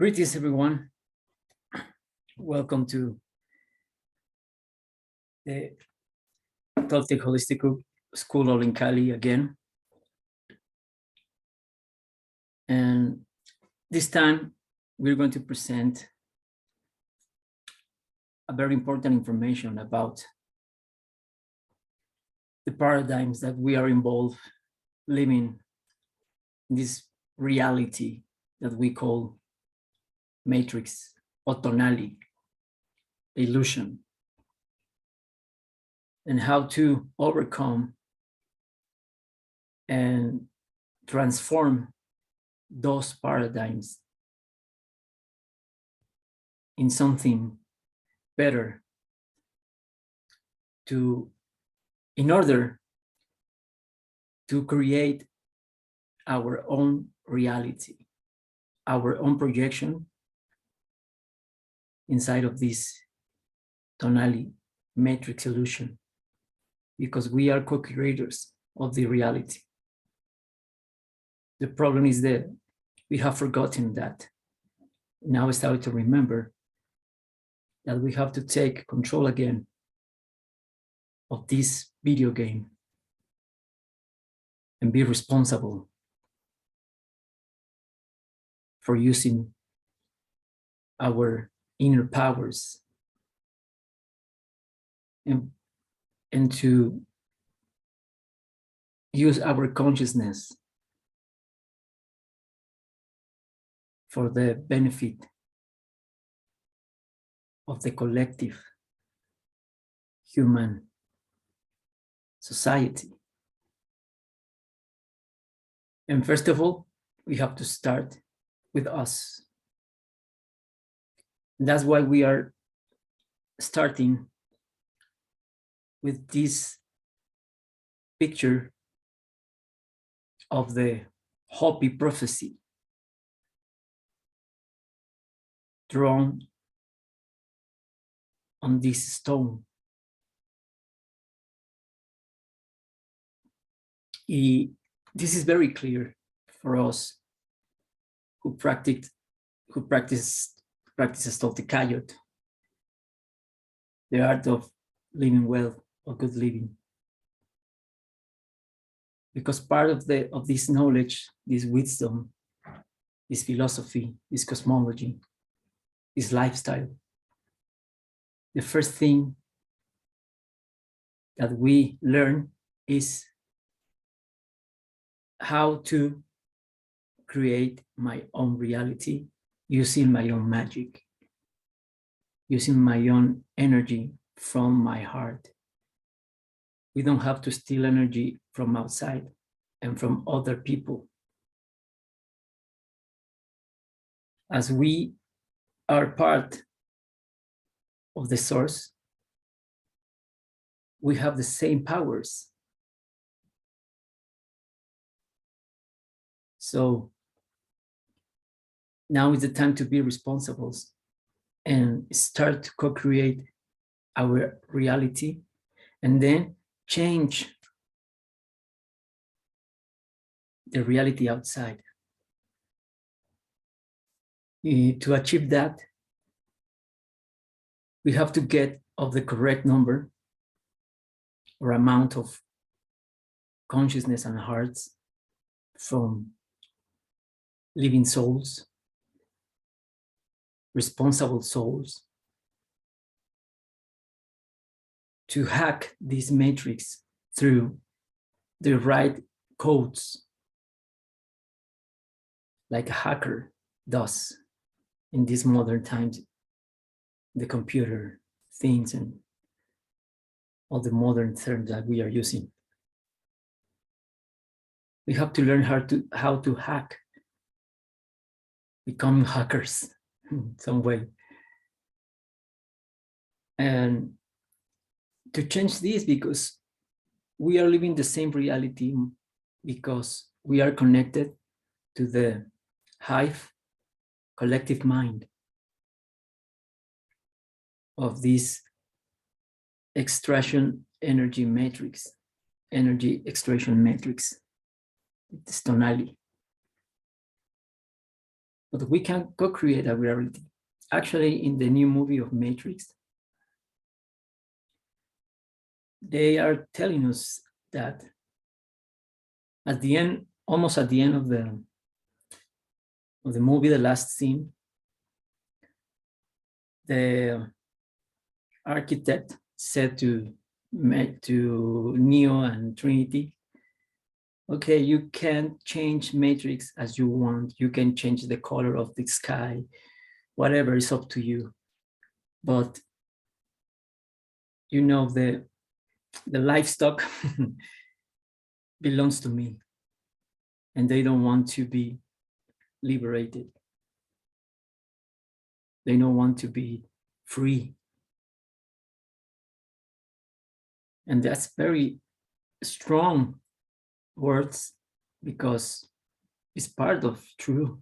Greetings, everyone. Welcome to the Toltec Holistic School of in Cali again. And this time, we're going to present a very important information about the paradigms that we are involved living in this reality that we call matrix or tonality, illusion, and how to overcome and transform those paradigms in something better in order to create our own reality, our own projection inside of this tonality matrix illusion, because we are co-creators of the reality. The problem is that we have forgotten that. Now we start to remember that we have to take control again of this video game and be responsible for using our inner powers and to use our consciousness for the benefit of the collective human society. And first of all, we have to start with us. And that's why we are starting with this picture of the HOPI prophecy drawn on this stone. This is very clear for us who practices TOLTEKAYOTL, the art of living well, or good living. Because part of this knowledge, this wisdom, this philosophy, this cosmology, this lifestyle, the first thing that we learn is how to create my own reality using my own magic, using my own energy from my heart. We don't have to steal energy from outside and from other people. As we are part of the source, we have the same powers. So now is the time to be responsible and start to co-create our reality, and then change the reality outside. To achieve that, we have to get of the correct number or amount of consciousness and hearts from living souls, responsible souls, to hack this matrix through the right codes, like a hacker does in these modern times, the computer things and all the modern terms that we are using. We have to learn how to hack, becoming hackers in some way. And to change this, because we are living the same reality, because we are connected to the hive collective mind of this extraction energy matrix, energy extraction matrix, this tonality. but we can co-create a reality. Actually, in the new movie of Matrix, they are telling us that at the end, almost at the end of the movie, the last scene, the architect said to Neo and Trinity, okay, you can change Matrix as you want. You can change the color of the sky, whatever is up to you. But you know, the livestock belongs to me, and they don't want to be liberated. They don't want to be free. And that's very strong words, because it's part of true.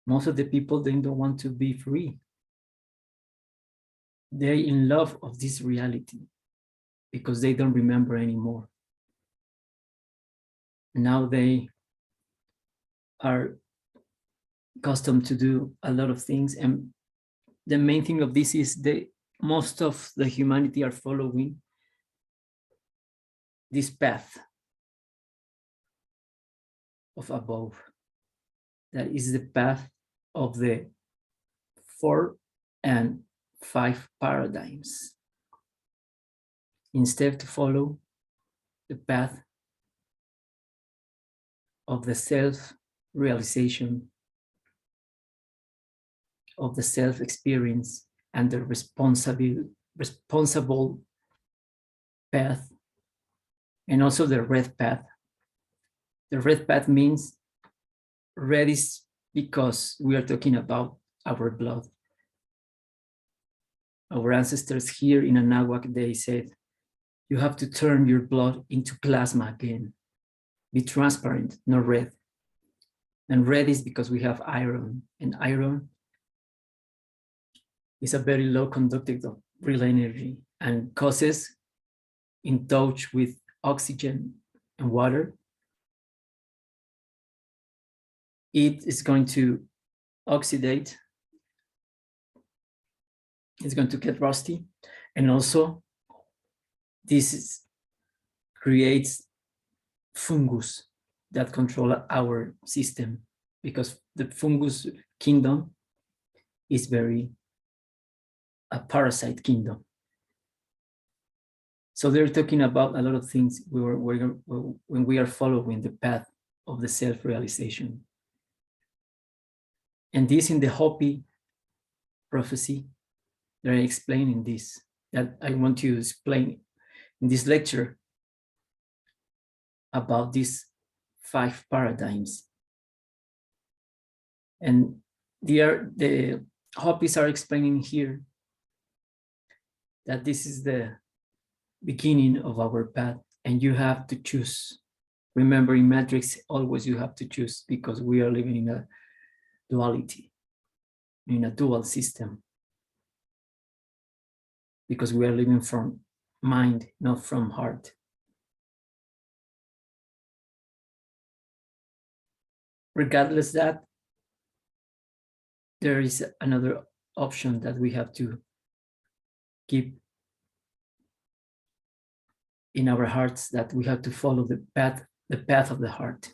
Most of the people, they don't want to be free. They're in love of this reality because they don't remember anymore. Now they are accustomed to do a lot of things, and the main thing of this is most of the humanity are following this path of above. That is the path of the 4 and 5 paradigms. Instead to follow the path of the self-realization, of the self-experience, and the responsible path, and also the red path. The red path means red is because we are talking about our blood. Our ancestors here in Anáhuac, they said, you have to turn your blood into plasma again. Be transparent, not red. And red is because we have iron, and iron is a very low conductor of real energy and causes, in touch with oxygen and water, it is going to oxidate, it's going to get rusty, and also this creates fungus that control our system, because the fungus kingdom is very a parasite kingdom. So they're talking about a lot of things when we are following the path of the self-realization. And this in the HOPI prophecy, they're explaining this, that I want to explain in this lecture about these 5 paradigms. And the HOPIs are explaining here that this is the beginning of our path, and you have to choose. Remember, in Matrix, always you have to choose, because we are living in a duality, in a dual system, because we are living from mind, not from heart. Regardless that, there is another option that we have to keep in our hearts, that we have to follow the path of the heart.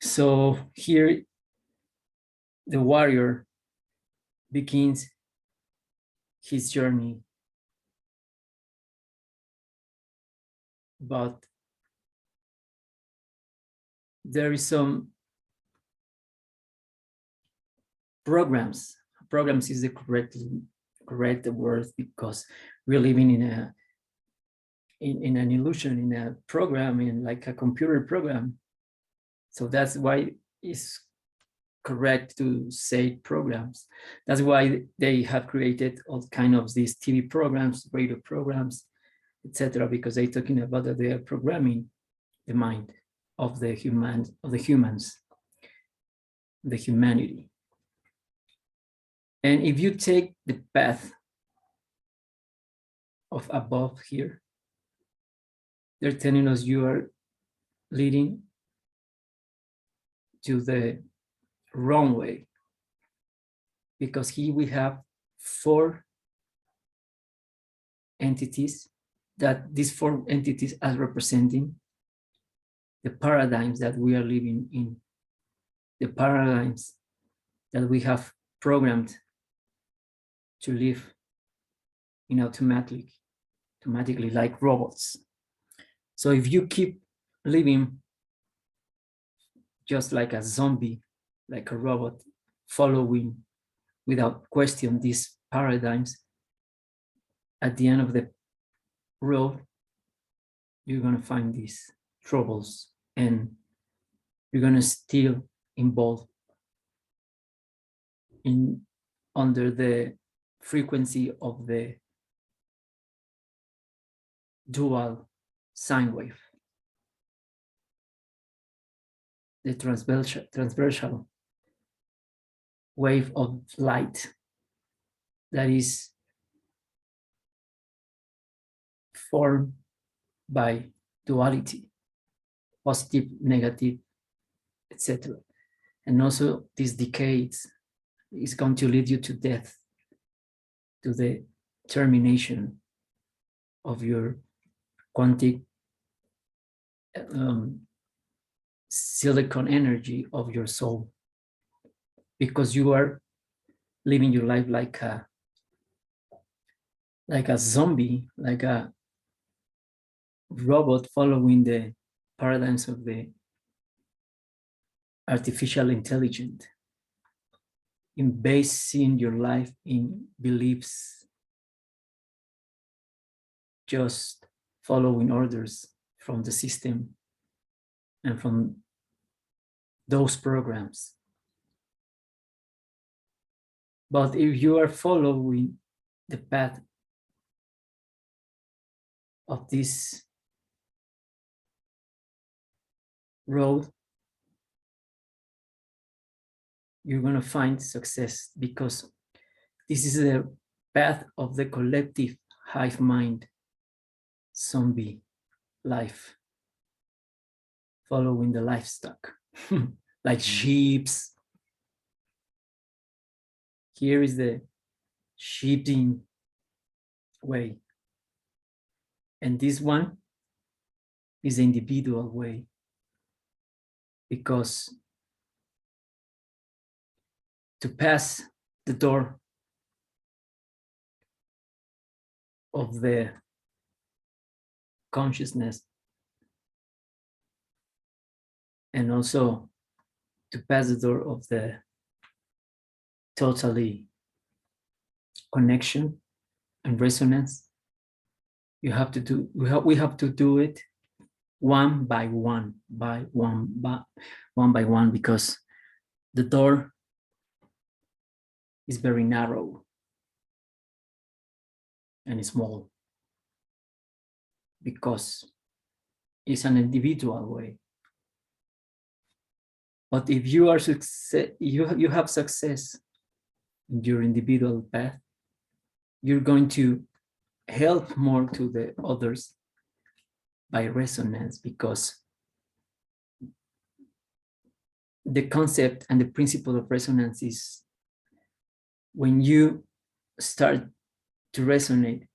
So here, the warrior begins his journey, but there is some programs. Programs is the correct word, because we're living in an illusion, in a program, in like a computer program. So that's why it's correct to say programs. That's why they have created all kind of these TV programs, radio programs, etc., because they're talking about that they are programming the mind of the humans, the humanity. And if you take the path of above here, they're telling us you are leading to the wrong way, because here we have 4 entities, that these 4 entities are representing the paradigms that we are living in, the paradigms that we have programmed to live in automatically like robots. So if you keep living just like a zombie, like a robot, following without question these paradigms, at the end of the road, you're going to find these troubles, and you're going to still involve in under the frequency of the dual sine wave, the transversal wave of light that is formed by duality, positive, negative, etc. And also these decades is going to lead you to death, to the termination of your quantic silicon energy of your soul, because you are living your life like a zombie, like a robot following the paradigms of the artificial intelligence, in basing your life in beliefs, just following orders from the system and from those programs. But if you are following the path of this road, you're going to find success, because this is the path of the collective hive mind zombie life, following the livestock like sheep. Here is the sheeping way, and this one is the individual way, because to pass the door of the consciousness, and also to pass the door of the totally connection and resonance, you have to do, we have to do it one by one, because the door is very narrow and small, because it's an individual way. But if you are you have success in your individual path, you're going to help more to the others by resonance, because the concept and the principle of resonance is when you start to resonate,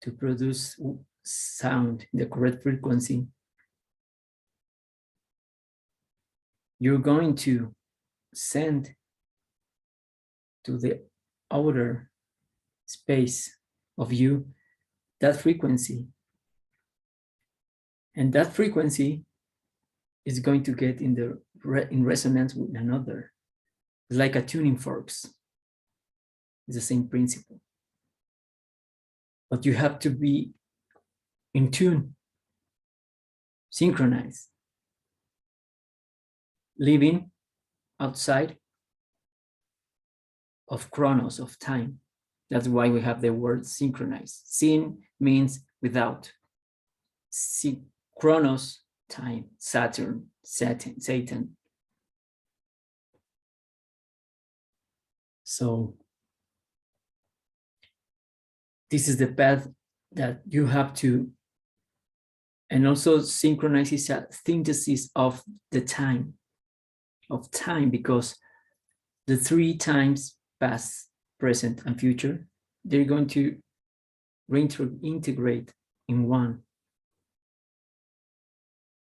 to produce sound in the correct frequency, you're going to send to the outer space of you that frequency, and that frequency is going to get in resonance with another. It's like a tuning forks. It's the same principle, but you have to be in tune, synchronized, living outside of chronos, of time. That's why we have the word synchronized. Syn means without. Chronos, time, Saturn, Satan. So this is the path that you have to And also synchronizes a synthesis of the time, because the 3 times past, present, and future, they're going to reintegrate in one.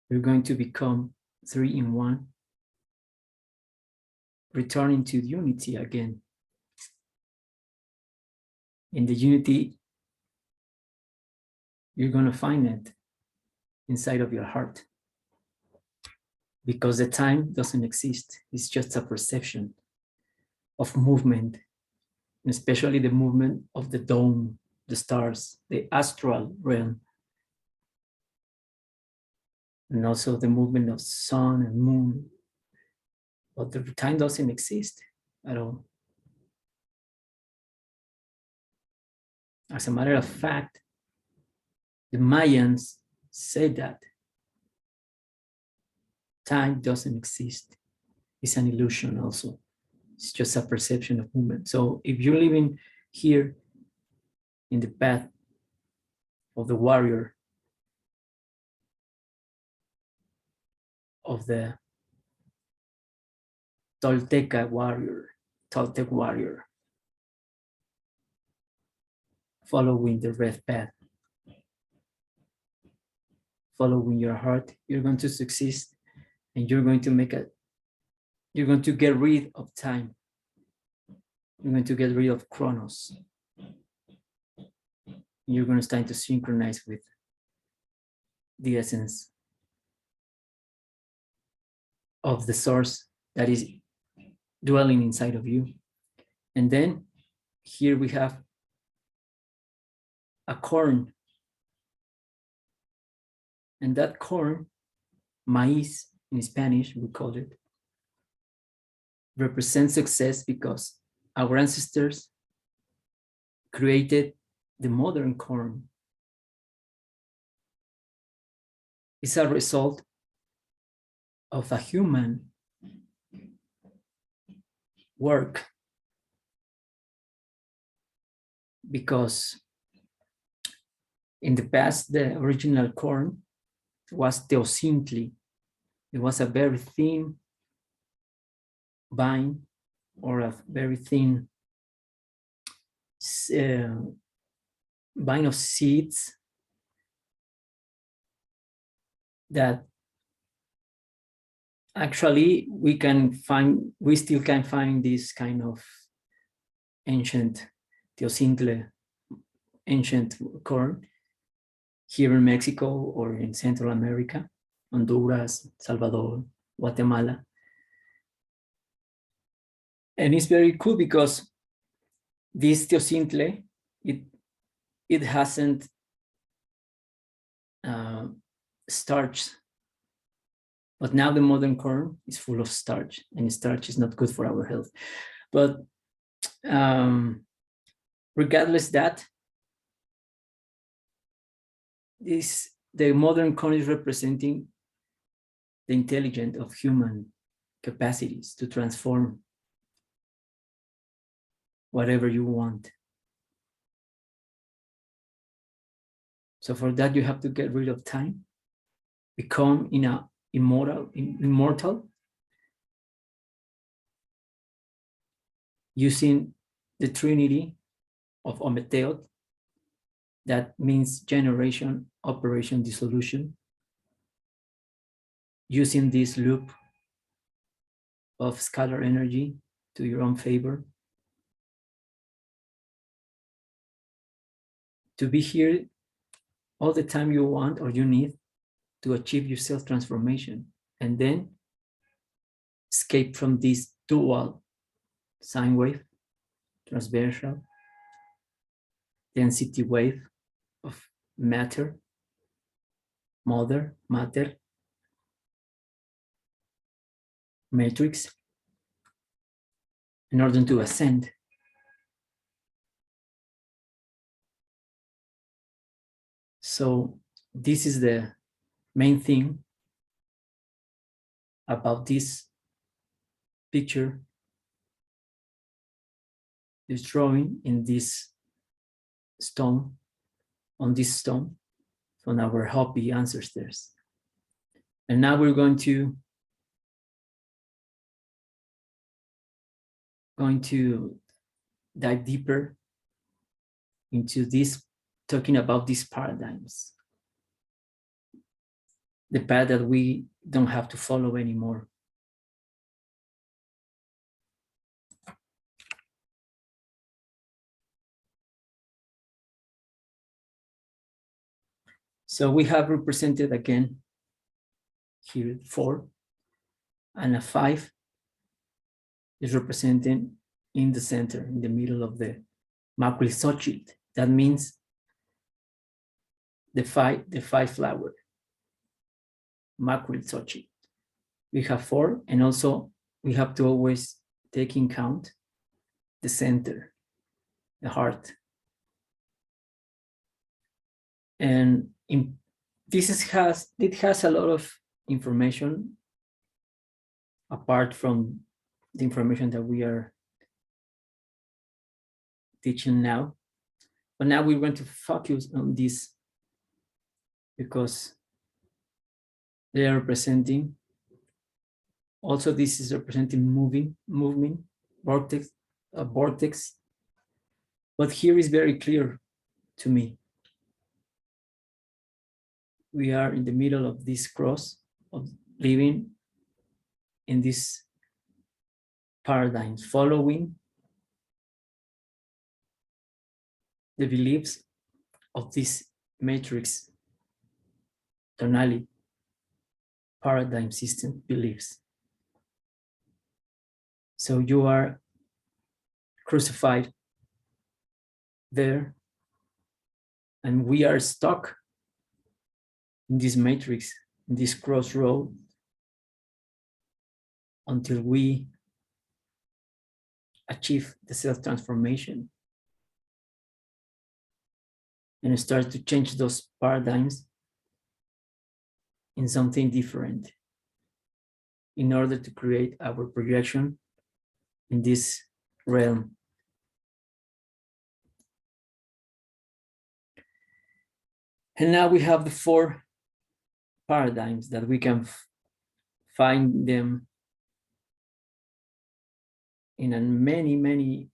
You're going to become 3 in 1, returning to unity again. In the unity, you're going to find it inside of your heart, because the time doesn't exist. It's just a perception of movement, and especially the movement of the dome, the stars, the astral realm, and also the movement of sun and moon. But the time doesn't exist at all. As a matter of fact, the Mayans said that time doesn't exist. It's an illusion also. It's just a perception of movement. So if you're living here in the path of the warrior, of the Toltec warrior, following the red path, following your heart, you're going to succeed, and you're going to get rid of time. You're going to get rid of chronos. You're going to start to synchronize with the essence of the source that is dwelling inside of you. And then here we have a corn. And that corn, maíz in Spanish, we call it, represents success, because our ancestors created the modern corn. It's a result of a human work, because in the past, the original corn was teosintli. It was a very thin vine, or a very thin vine of seeds that actually we still can find this kind of ancient teosintli, ancient corn here in Mexico or in Central America, Honduras, Salvador, Guatemala. And it's very cool because this teosintli, it hasn't starch, but now the modern corn is full of starch, and starch is not good for our health. But regardless that, the modern corn is representing the intelligence of human capacities to transform whatever you want. So for that, you have to get rid of time, become immortal, using the Trinity of Ometeot, that means generation, operation, dissolution, using this loop of scalar energy to your own favor, to be here all the time you want or you need to achieve your self-transformation, and then escape from this dual sine wave, transversal, density wave of matter, matter, matrix, in order to ascend. So this is the main thing about this picture, this drawing in this stone, on this stone. from our HOPI ancestors. And now we're going to dive deeper into this, talking about these paradigms, the path that we don't have to follow anymore. So we have represented again here 4, and a 5 is represented in the center, in the middle of the Macuilxochitl. That means the five flower, Macuilxochitl. We have 4, and also we have to always take in count the center, the heart. And it has a lot of information apart from the information that we are teaching now. But now we're going to focus on this because they are representing, also this is representing movement, vortex, a vortex. But here is very clear to me. We are in the middle of this cross of living in this paradigms, following the beliefs of this matrix tonality paradigm system beliefs. So you are crucified there, and we are stuck in this matrix, in this crossroad, until we achieve the self-transformation and start to change those paradigms in something different in order to create our projection in this realm. And now we have the 4 paradigms that we can find them in many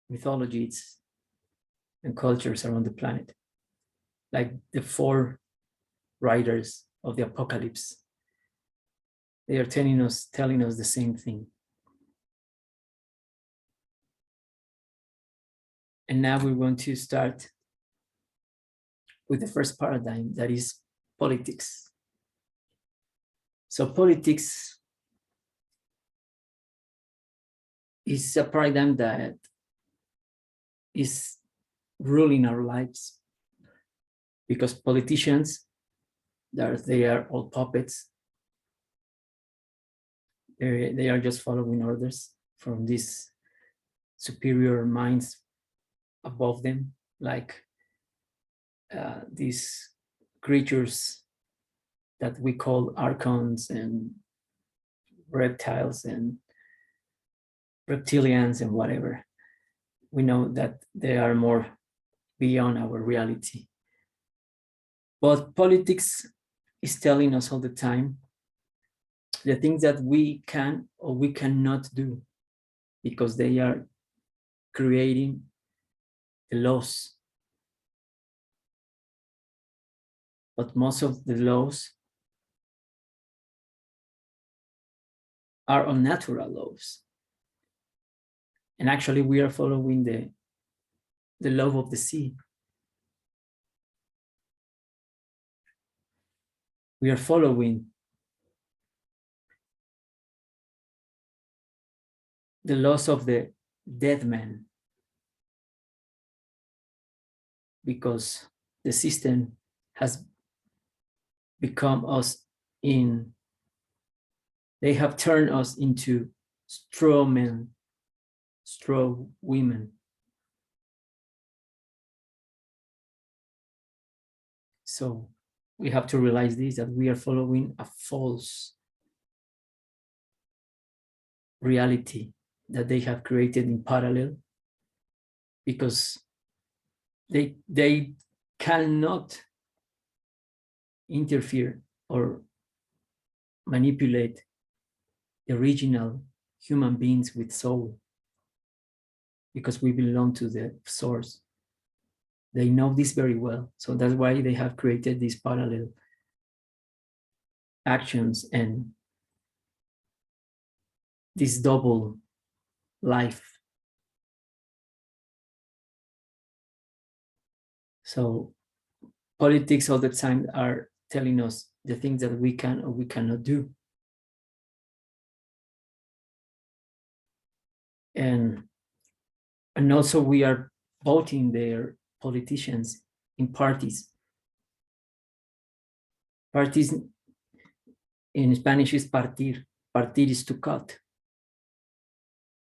mythologies and cultures around the planet, like the 4 riders of the apocalypse. They are telling us the same thing. And now we want to start with the first paradigm, that is politics. So politics is a paradigm that is ruling our lives, because politicians, they are all puppets. They are just following orders from these superior minds above them, like these creatures that we call archons and reptiles and reptilians and whatever. We know that they are more beyond our reality. But politics is telling us all the time the things that we can or we cannot do, because they are creating the laws. But most of the laws are unnatural laws. And actually we are following the law of the sea. We are following the laws of the dead man, because the system has become us they have turned us into straw men, straw women. So we have to realize this, that we are following a false reality that they have created in parallel, because they cannot interfere or manipulate the original human beings with soul, because we belong to the source. They know this very well. So that's why they have created these parallel actions and this double life. So politics all the time are telling us the things that we can or we cannot do. And also we are voting their politicians in parties. Parties in Spanish is partir. Partir is to cut.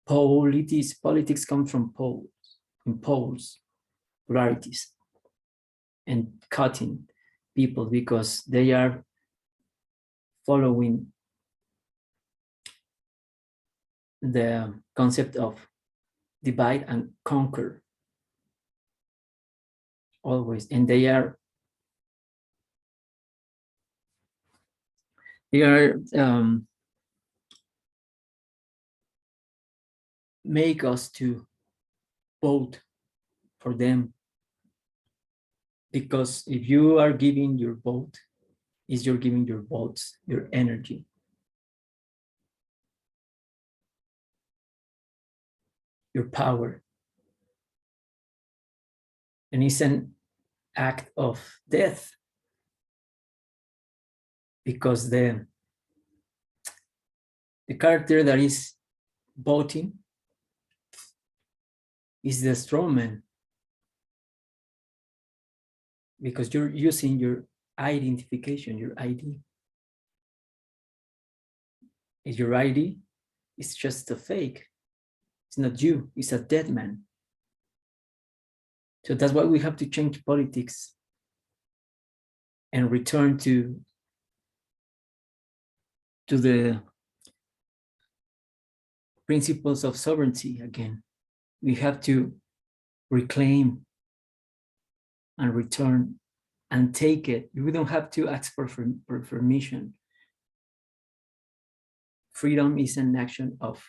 Politics come from poles, in poles, polarities, and cutting people because they are following the concept of divide and conquer always, and they are make us to vote for them, because if you are giving your vote, is you're giving your votes, your energy. Your power. And it's an act of death, because the character that is voting is the strawman, because you're using your identification, your ID. Is your ID is just a fake. It's not you, it's a dead man. So that's why we have to change politics and return to the principles of sovereignty again. We have to reclaim and return and take it. We don't have to ask for permission. Freedom is an action of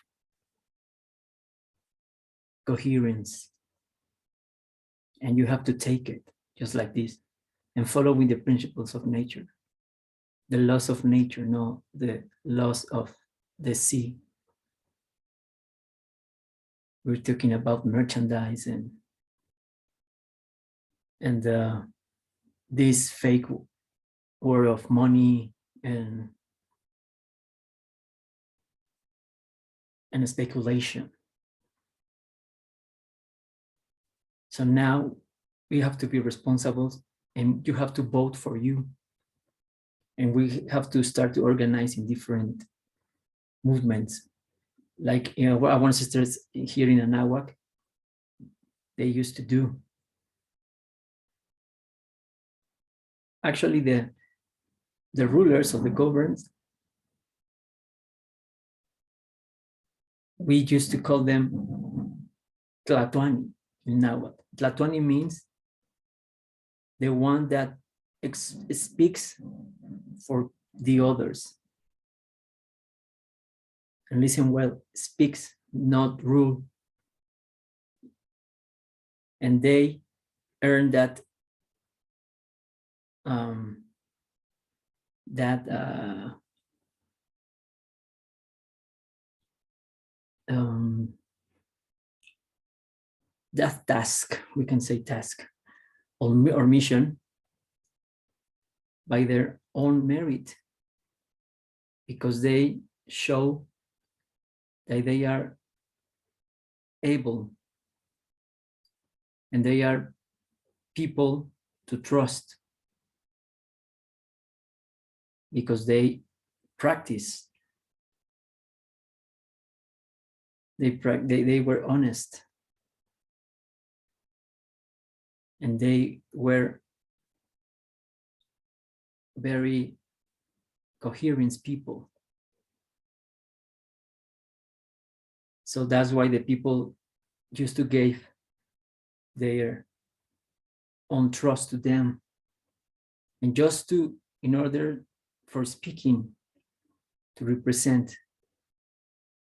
coherence. And you have to take it just like this and follow with the principles of nature. The laws of nature, not the laws of the sea. We're talking about merchandise and this fake world of money and speculation. So now we have to be responsible, and you have to vote for you. And we have to start to organize in different movements. Like, you know, what our ancestors here in Anahuac, they used to do. Actually, the rulers of the governments, we used to call them Tlatuani in Nahuatl. Tlatuani means the one that speaks for the others. And listen well, speaks, not rule. And they earn that that task, we can say task, or mission, by their own merit, because they show that they are able and they are people to trust, because they practice. They were honest, and they were very coherent people. So that's why the people used to give their own trust to them. And just to in order for speaking, to represent,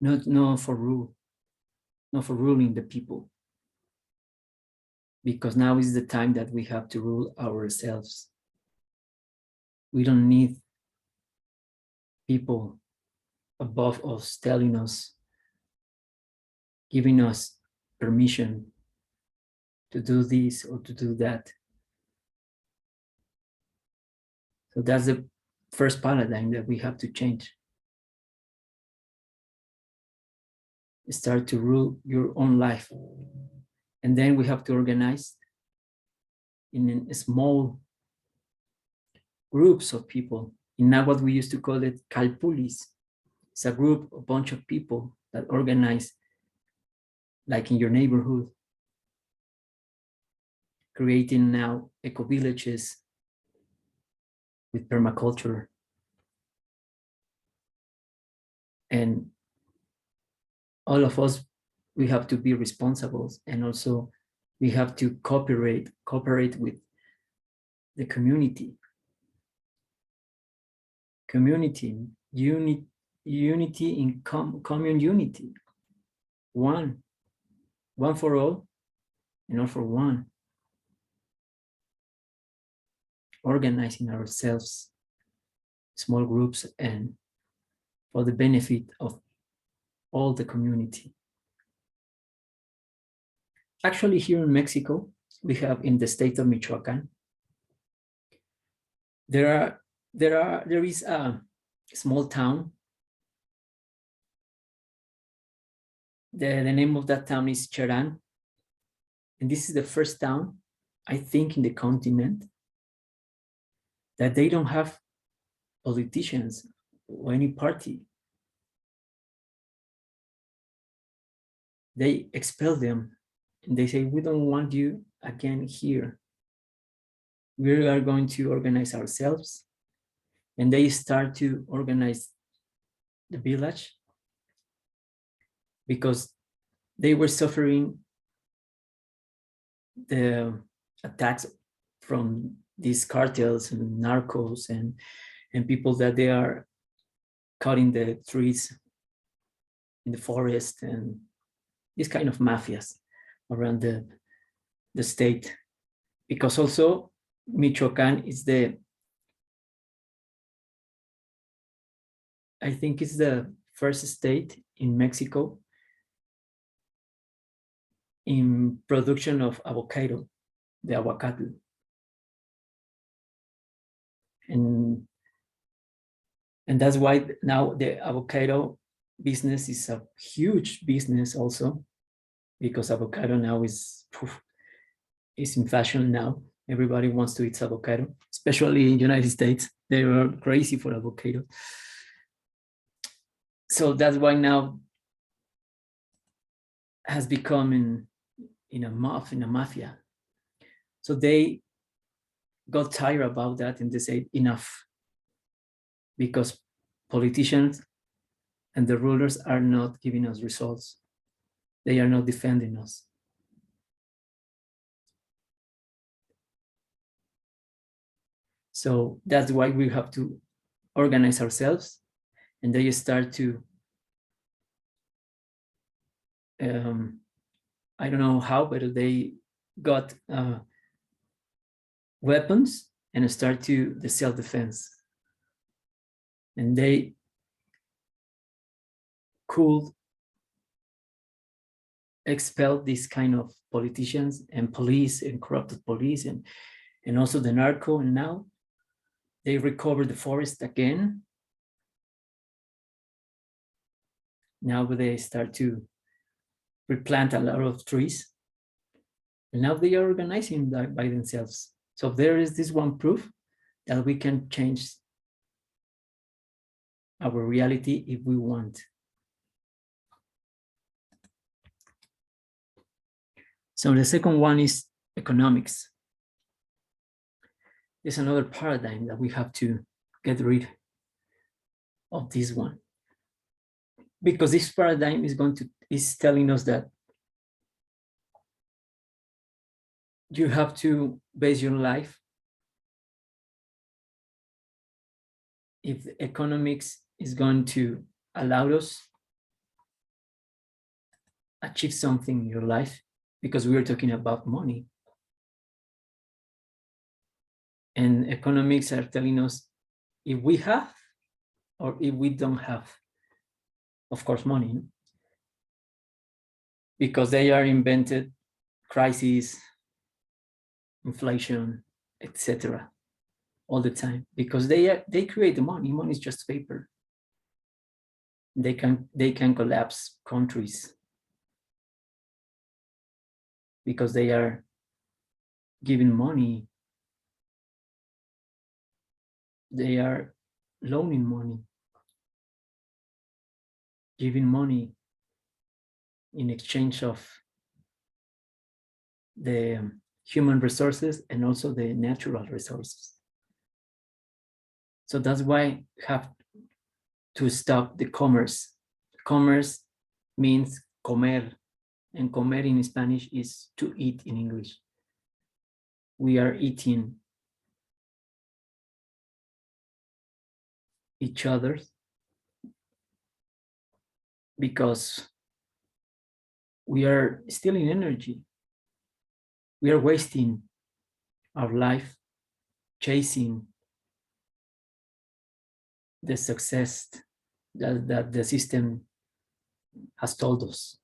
not for rule, not for ruling the people. Because now is the time that we have to rule ourselves. We don't need people above us telling us, giving us permission to do this or to do that. So that's the first paradigm that we have to change. Start to rule your own life. And then we have to organize in small groups of people. In now what we used to call it calpulis. It's a group, a bunch of people that organize, like in your neighborhood, creating now eco-villages with permaculture. And all of us, we have to be responsible, and also we have to cooperate with the community. Unity in common unity. One for all, and all for one. Organizing ourselves, small groups, and for the benefit of all the community. Actually, here in Mexico, we have in the state of Michoacan, there is a small town. The name of that town is Cheran. And this is the first town, I think, in the continent that they don't have politicians or any party. They expel them and they say, we don't want you again here. We are going to organize ourselves. And they start to organize the village because they were suffering the attacks from these cartels and narcos and people that they are cutting the trees in the forest, and these kind of mafias around the state. Because also Michoacán is I think it's the first state in Mexico in production of avocado, the aguacate. And that's why now the avocado business is a huge business also, because avocado now is in fashion now. Everybody wants to eat avocado, especially in the United States. They are crazy for avocado. So that's why now has become in a mafia. So they got tired about that and they said enough, because politicians and the rulers are not giving us results. They are not defending us. So that's why we have to organize ourselves, and they start to, I don't know how, but they got weapons and start to the self-defense. And they could expel this kind of politicians and police and corrupted police and also the narco. And now they recover the forest again. Now they start to replant a lot of trees. And now they are organizing by themselves. So there is this one proof that we can change our reality if we want. So the second one is economics. There's another paradigm that we have to get rid of this one, because this paradigm is telling us that you have to base your life if economics is going to allow us achieve something in your life, because we are talking about money, and economics are telling us if we have or if we don't have, of course, money, because they are invented crises, inflation, etc. all the time, because they create the money. Money is just paper. They can collapse countries because they are giving money. They are loaning money, giving money in exchange of the human resources and also the natural resources. So that's why we have to stop the commerce. Commerce means comer, and comer in Spanish is to eat in English. We are eating each other because we are stealing energy. We are wasting our life chasing the success that the system has told us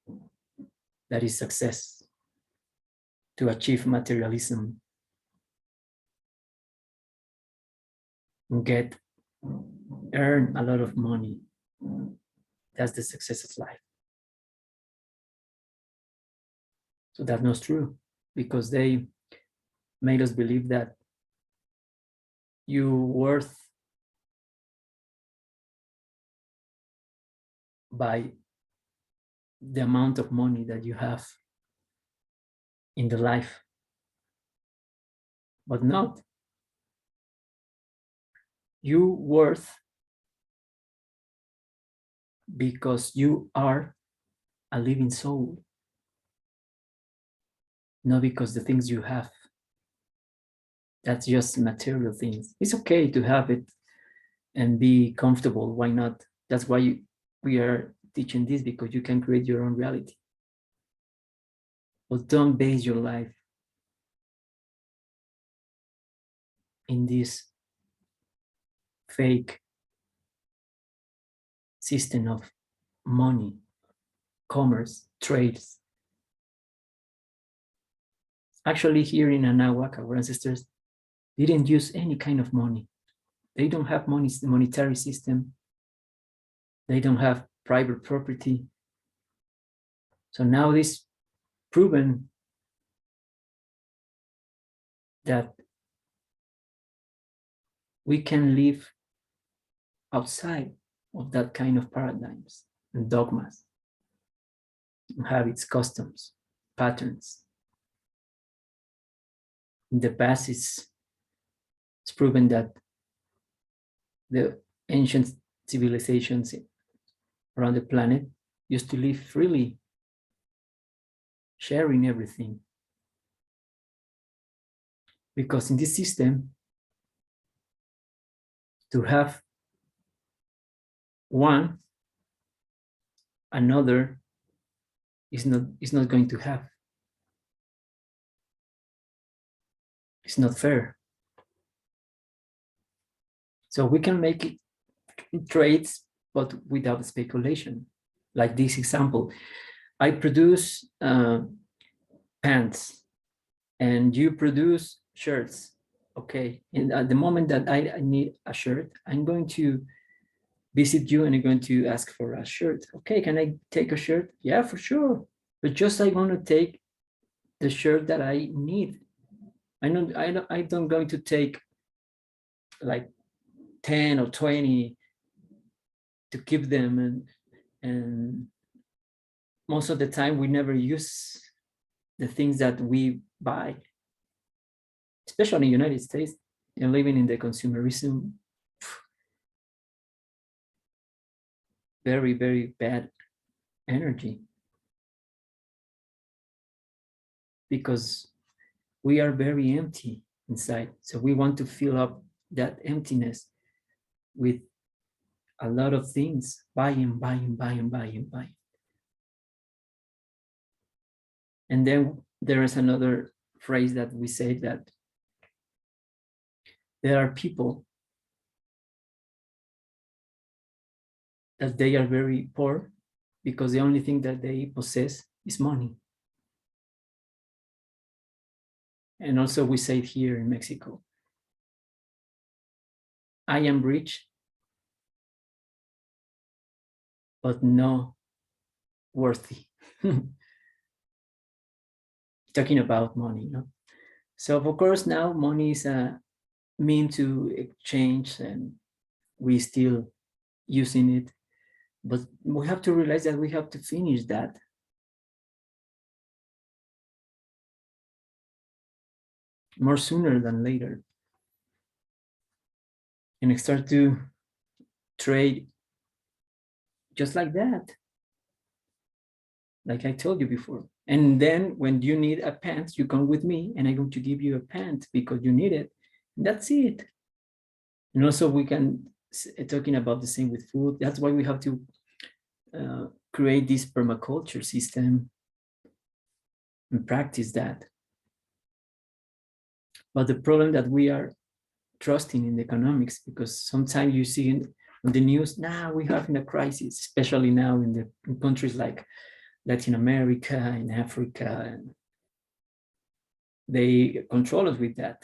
that is success, to achieve materialism and earn a lot of money. That's the success of life. So that's not true, because they made us believe that you're worth by the amount of money that you have in the life, but not. You worth because you are a living soul, not because the things you have, that's just material things. It's okay to have it and be comfortable. Why not? That's why we are teaching this, because you can create your own reality. But don't base your life in this fake system of money, commerce, trades. Actually, here in Anahuac, our ancestors didn't use any kind of money. They don't have monetary system. They don't have private property. So now this proven that we can live outside of that kind of paradigms and dogmas, and habits, customs, patterns. In the past, it's proven that the ancient civilizations around the planet used to live freely, sharing everything. Because in this system, to have one, another is not going to have. It's not fair. So we can make it trades, but without speculation. Like this example, I produce pants and you produce shirts. Okay, and at the moment that I need a shirt, I'm going to visit you and I'm going to ask for a shirt. Okay, can I take a shirt? Yeah, for sure. But just I want to take the shirt that I need. I don't going to take like 10 or 20 to keep them, and most of the time we never use the things that we buy, especially in the United States and living in the consumerism. Very, very bad energy, because we are very empty inside. So we want to fill up that emptiness with a lot of things, buying, buying, buying, buying, buying. And then there is another phrase that we say that there are people that they are very poor because the only thing that they possess is money. And also we say it here in Mexico, I am rich, but no worthy. Talking about money, no? So of course now money is a mean to exchange and we still using it, but we have to realize that we have to finish that. More sooner than later. And start to trade just like that. Like I told you before. And then when you need a pant, you come with me and I'm going to give you a pant because you need it. And that's it. And also we can, talking about the same with food, that's why we have to create this permaculture system and practice that. But the problem that we are trusting in the economics, because sometimes you see in the news, now we're having a crisis, especially now in countries like Latin America and Africa, and they control us with that.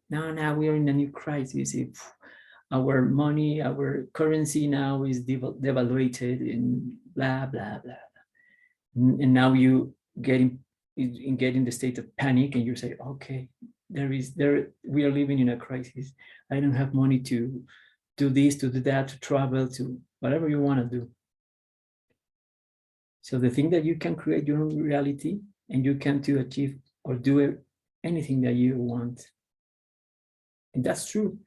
Now we are in a new crisis. If our money, our currency now is devaluated and blah, blah, blah. And now you getting the state of panic and you say, okay, we are living in a crisis. I don't have money to do this, to do that, to travel, to whatever you want to do. So the thing that you can create your own reality and you can to achieve or do anything that you want. And that's true.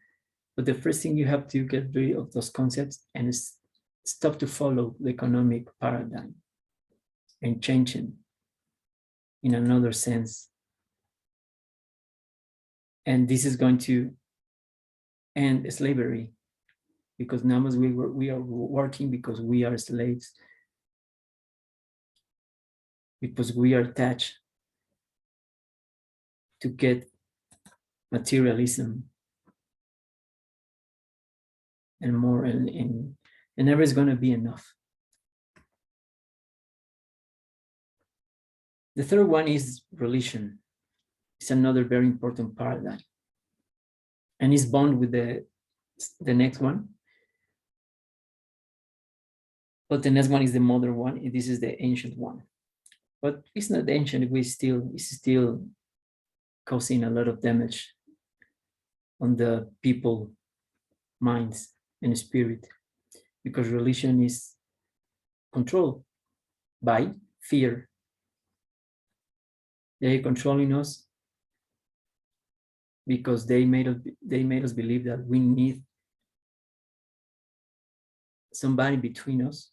But the first thing you have to get rid of those concepts and stop to follow the economic paradigm and change it in another sense. And this is going to end slavery because now we are working because we are slaves, because we are attached to get materialism and more, and never is going to be enough. The third one is religion. It's another very important paradigm, and it's bound with the next one. But the next one is the modern one. This is the ancient one, but it's not ancient. It's still causing a lot of damage on the people minds and spirit, because religion is controlled by fear. They're controlling us because they made us believe that we need somebody between us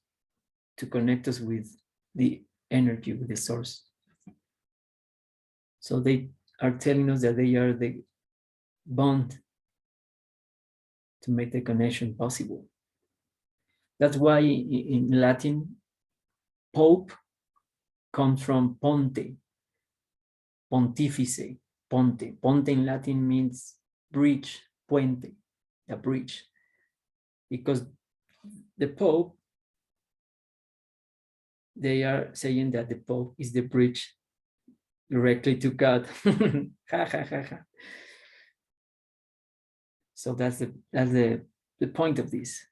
to connect us with the energy, with the source. So they are telling us that they are the bond to make the connection possible. That's why in Latin, Pope comes from ponte, pontifice, ponte. Ponte in Latin means bridge, puente, a bridge. Because the Pope, they are saying that the Pope is the bridge directly to God. So that's the point of this.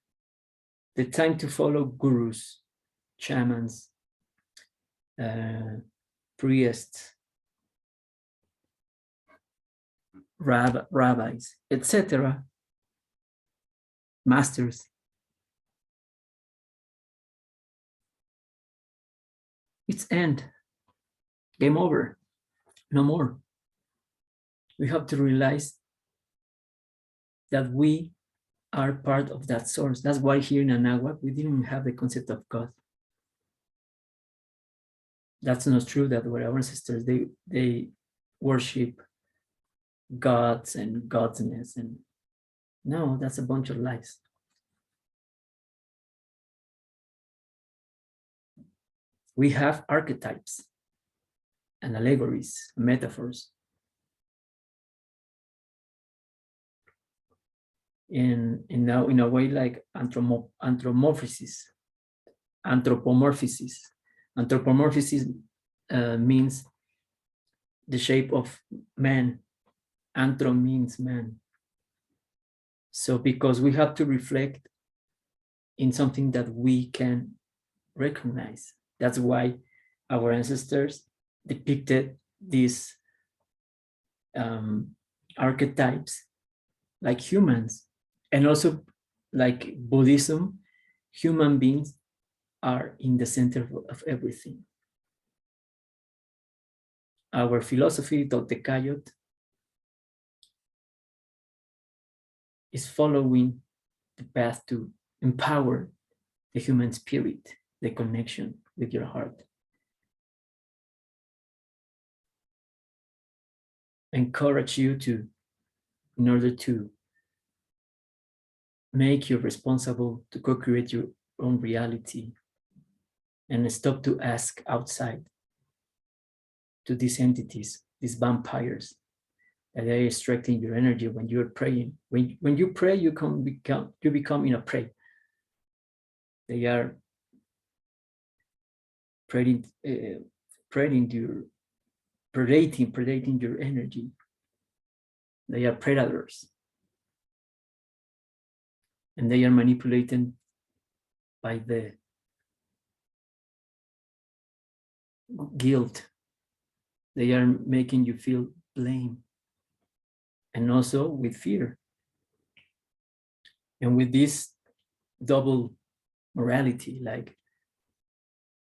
The time to follow gurus, shamans, priests, rabbis, etc., masters. It's end. Game over. No more. We have to realize that we are part of that source. That's why here in Anáhuac, we didn't have the concept of God. That's not true, that our ancestors, they worship gods and godness, and no, that's a bunch of lies. We have archetypes and allegories, metaphors. In a way like anthropomorphosis. Anthropomorphosis means the shape of man. Anthro means man. So because we have to reflect in something that we can recognize. That's why our ancestors depicted these archetypes like humans. And also like Buddhism, human beings are in the center of everything. Our philosophy, TOLTEKAYOT, is following the path to empower the human spirit, the connection with your heart. Encourage you to, in order to make you responsible to co-create your own reality and stop to ask outside to these entities, these vampires, that are extracting your energy when you're praying. When you pray, you become in a prey. They are predating your energy. They are predators. And they are manipulated by the guilt. They are making you feel blame. And also with fear. And with this double morality, like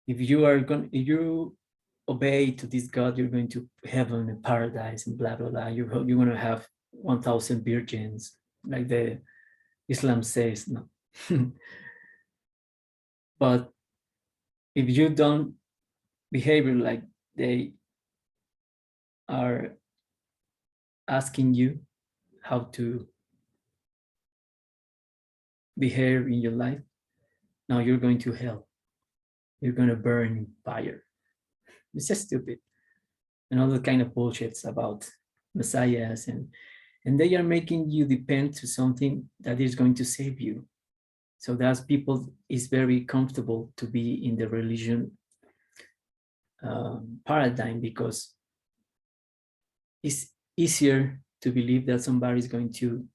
if you obey to this God, you're going to heaven and paradise and blah, blah, blah. You're going to have 1,000 virgins, like the Islam says, no. But if you don't behave like they are asking you how to behave in your life, now you're going to hell. You're going to burn in fire. It's just stupid. And all the kind of bullshits about messiahs, and they are making you depend to something that is going to save you. So that's people is very comfortable to be in the religion paradigm, because it's easier to believe that somebody is going to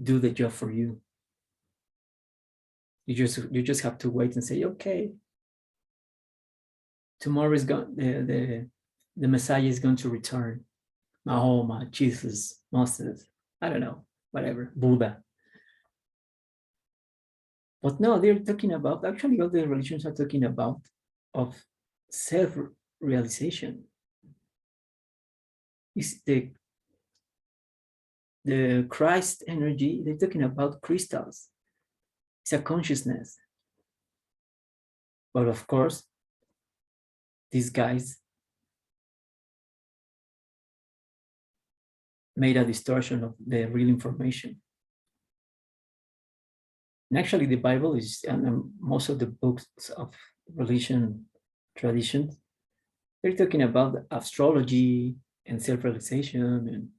do the job for you. You just have to wait and say, okay, tomorrow is going, the Messiah is going to return. Mahoma, Jesus, Moses, I don't know, whatever, Buddha. But no, they're talking about, actually all the religions are talking about of self-realization. It's the Christ energy, they're talking about crystals. It's a consciousness. But of course, these guys made a distortion of the real information. And actually the Bible is, and most of the books of religion traditions, they're talking about astrology and self-realization,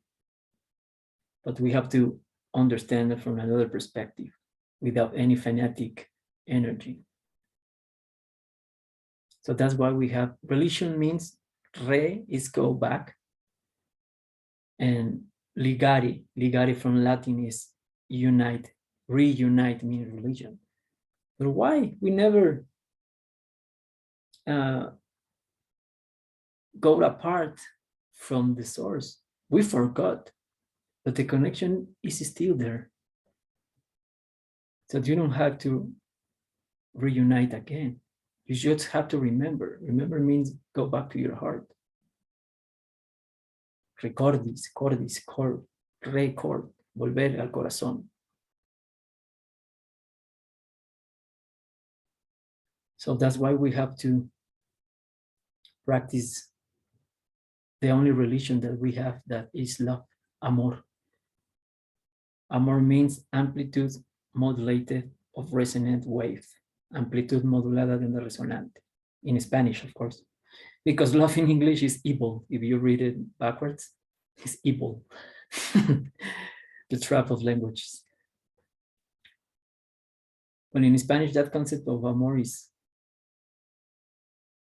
but we have to understand it from another perspective without any fanatic energy. So that's why we have religion means re is go back, and ligare from Latin is unite, reunite means religion. But why we never go apart from the source? We forgot, but the connection is still there. So you don't have to reunite again. You just have to remember. Remember means go back to your heart. Recordis, cordis, record, volver al corazón. So that's why we have to practice the only religion that we have, that is love, amor. Amor means amplitude modulated of resonant wave. amplitud modulada de onda resonante. In Spanish, of course. Because love in English is evil. If you read it backwards, it's evil. The trap of languages. But in Spanish, that concept of amor is,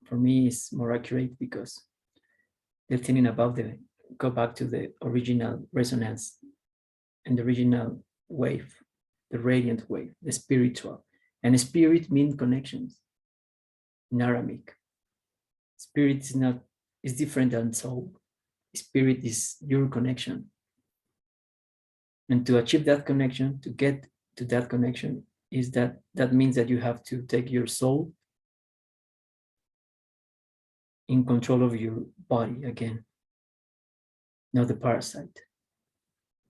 for me, is more accurate because they're telling about go back to the original resonance and the original wave, the radiant wave, the spiritual. And spirit means connections in Aramaic. Spirit is different than soul. Spirit is your connection. And to achieve that connection, to get to that connection, that means that you have to take your soul in control of your body again, not the parasite.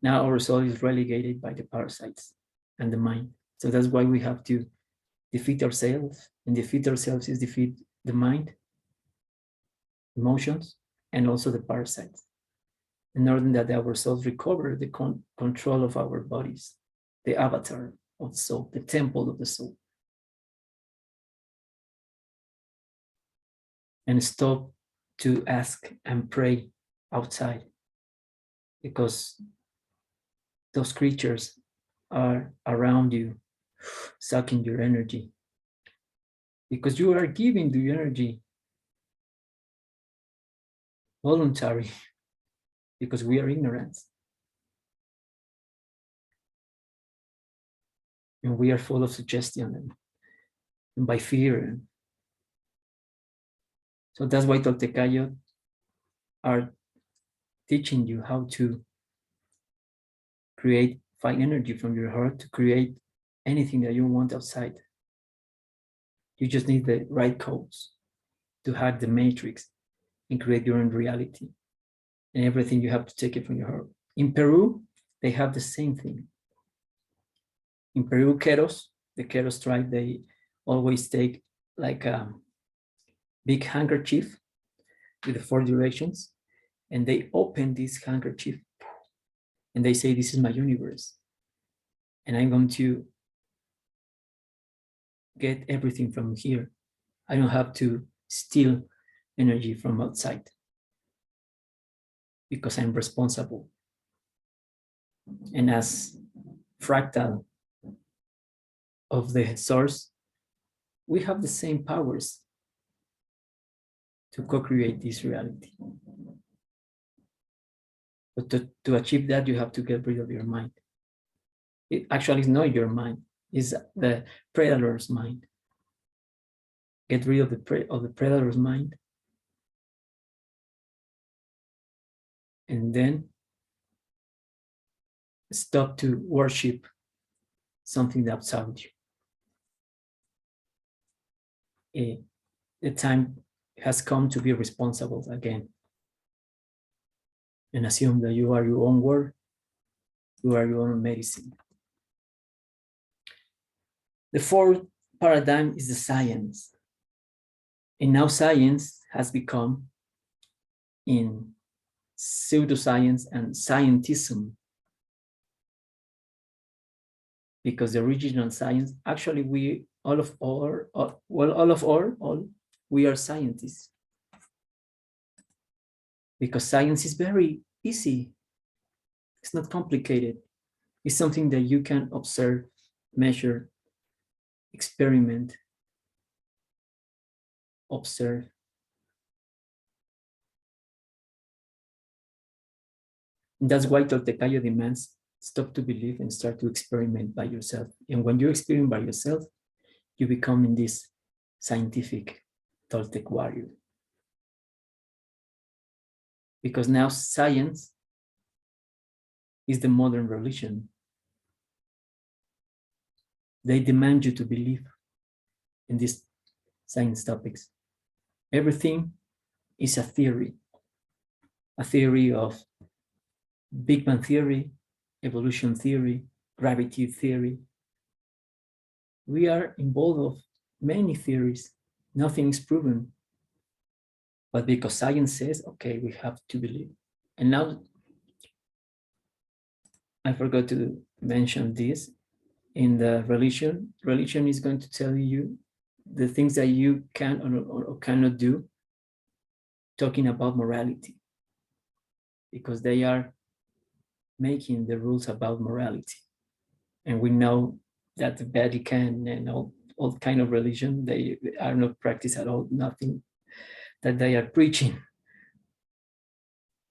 Now our soul is relegated by the parasites and the mind. So that's why we have to defeat ourselves, and defeat ourselves is defeat the mind, emotions, and also the parasites, in order that our souls recover the control of our bodies, the avatar of the soul, the temple of the soul. And stop to ask and pray outside, because those creatures are around you, sucking your energy, because you are giving the energy voluntary, because we are ignorant. And we are full of suggestion and by fear. So that's why Toltekayotl are teaching you how to find energy from your heart to create anything that you want outside. You just need the right codes to hack the matrix and create your own reality. And everything you have to take it from your heart. In Peru, they have the same thing. In Peru, the Queros tribe, they always take like a big handkerchief with the 4 directions, and they open this handkerchief and they say, this is my universe. And I'm going to get everything from here. I don't have to steal energy from outside because I'm responsible. And as fractal of the source, we have the same powers to co-create this reality. But to achieve that, you have to get rid of your mind. It actually is not your mind, it's the predator's mind. Get rid of the predator's mind. And then stop to worship something that outside you. The time has come to be responsible again. And assume that you are your own word, you are your own medicine. The 4th paradigm is the science. And now science has become in pseudoscience and scientism. Because the original science, actually we we are scientists. Because science is very easy. It's not complicated. It's something that you can observe, measure, experiment, observe. And that's why Toltecayo demands stop to believe and start to experiment by yourself. And when you experiment by yourself, you become in this scientific Toltec warrior. Because now science is the modern religion. They demand you to believe in these science topics. Everything is a theory of Big Bang theory, evolution theory, gravity theory. We are involved of many theories. Nothing is proven. But because science says, okay, we have to believe. And now, I forgot to mention this. in the religion is going to tell you the things that you can or cannot do, talking about morality, because they are making the rules about morality. And we know that the Vatican and all kind of religion, they are not practiced at all, nothing that they are preaching.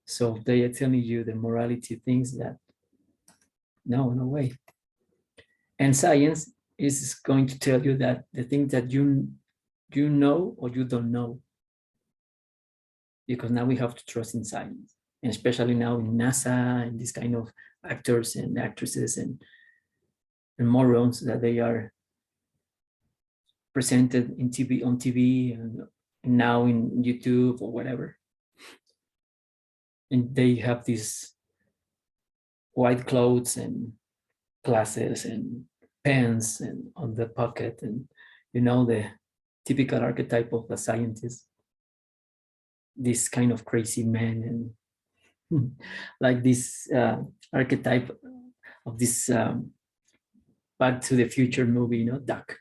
So they are telling you the morality things that, no way. And science is going to tell you that the things that you know or you don't know, because now we have to trust in science, and especially now in NASA and this kind of actors and actresses and morons that they are presented on TV and now in YouTube or whatever. And they have these white clothes and glasses and pens and on the pocket, and the typical archetype of a scientist, this kind of crazy man, and like this archetype of this Back to the Future movie, Duck.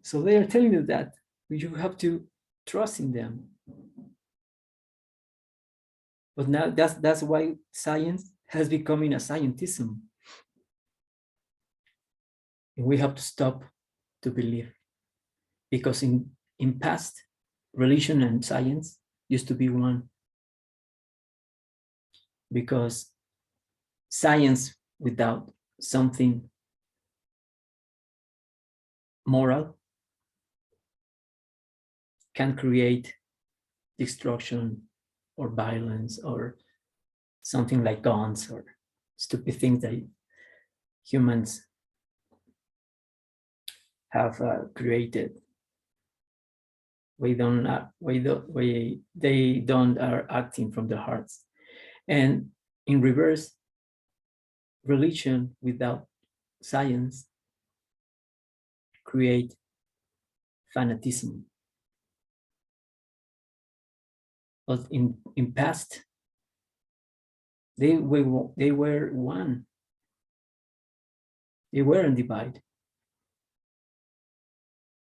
So they are telling you that you have to trust in them. But now that's why science has become a scientism. And we have to stop to believe, because in past, religion and science used to be one. Because science without something moral can create destruction or violence or something like guns or stupid things that humans have created. They don't are acting from the hearts. And in reverse, religion without science create fanatism. But in past, they were one. They weren't divided,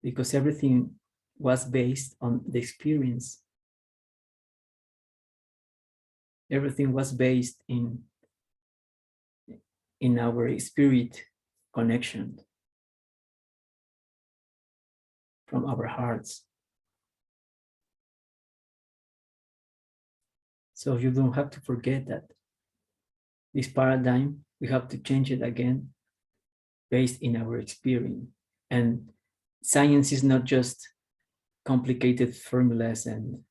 because everything was based on the experience. Everything was based in our spirit connection from our hearts. So you don't have to forget that this paradigm, we have to change it again based in our experience. And science is not just complicated formulas and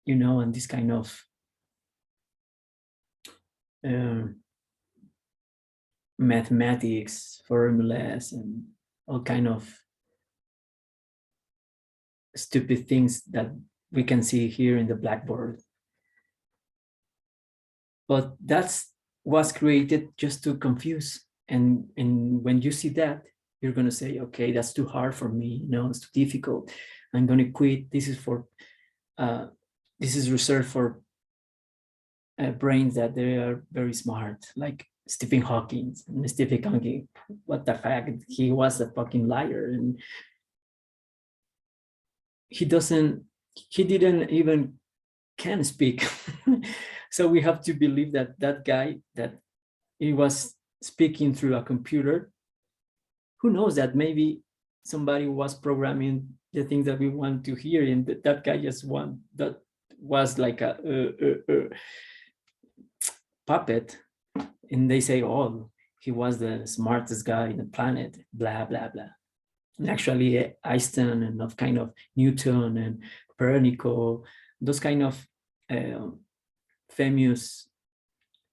and this kind of mathematics formulas and all kind of stupid things that we can see here in the blackboard. But that's was created just to confuse. And when you see that, you're going to say, okay, that's too hard for me. It's too difficult. I'm going to quit. This is reserved for brains that they are very smart, like Stephen Hawking. And Stephen Hawking, what the heck? He was a fucking liar, and he didn't even can speak. So we have to believe that guy, that he was speaking through a computer. Who knows, that maybe somebody was programming the things that we want to hear, and that guy just was like a puppet, and they say, oh, he was the smartest guy in the planet, blah blah blah. And actually Einstein and of kind of Newton and Copernicus, those kind of famous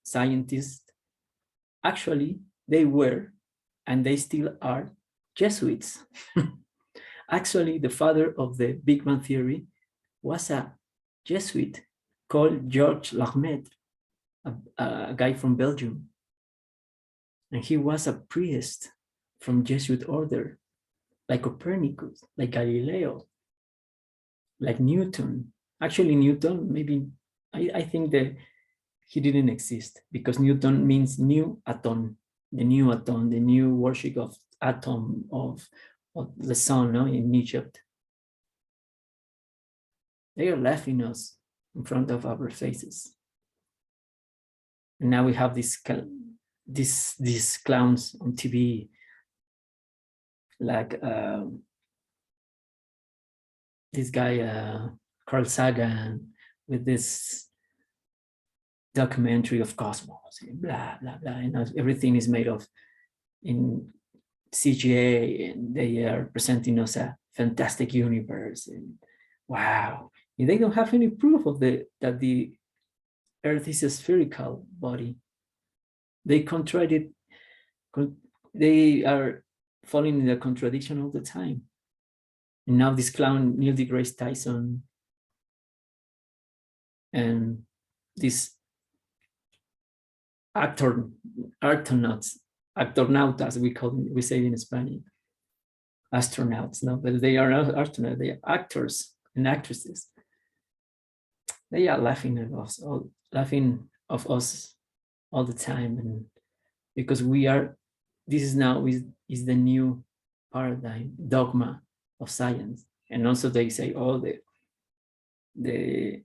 scientists, actually they were, and they still are, Jesuits. Actually, the father of the Big Bang Theory was a Jesuit called Georges Lemaître, a guy from Belgium. And he was a priest from Jesuit order, like Copernicus, like Galileo, like Newton. Actually, Newton, maybe, I think he didn't exist, because Newton means new atom, the new atom, the new worship of atom of the sun, no, in Egypt. They are laughing us in front of our faces. And now we have these clowns on TV, like this guy, Carl Sagan, with this documentary of cosmos, and blah, blah, blah. And everything is made of in CGA, and they are presenting us a fantastic universe. And wow, and they don't have any proof of that the Earth is a spherical body. They contradict. They are falling in the contradiction all the time. And now this clown Neil deGrasse Tyson and this astronauts, as we say in Spanish, astronauts, no, but they are not astronauts, they are actors and actresses. They are laughing at us, laughing of us all the time, and because this is now is the new paradigm, dogma of science. And also they say, oh, the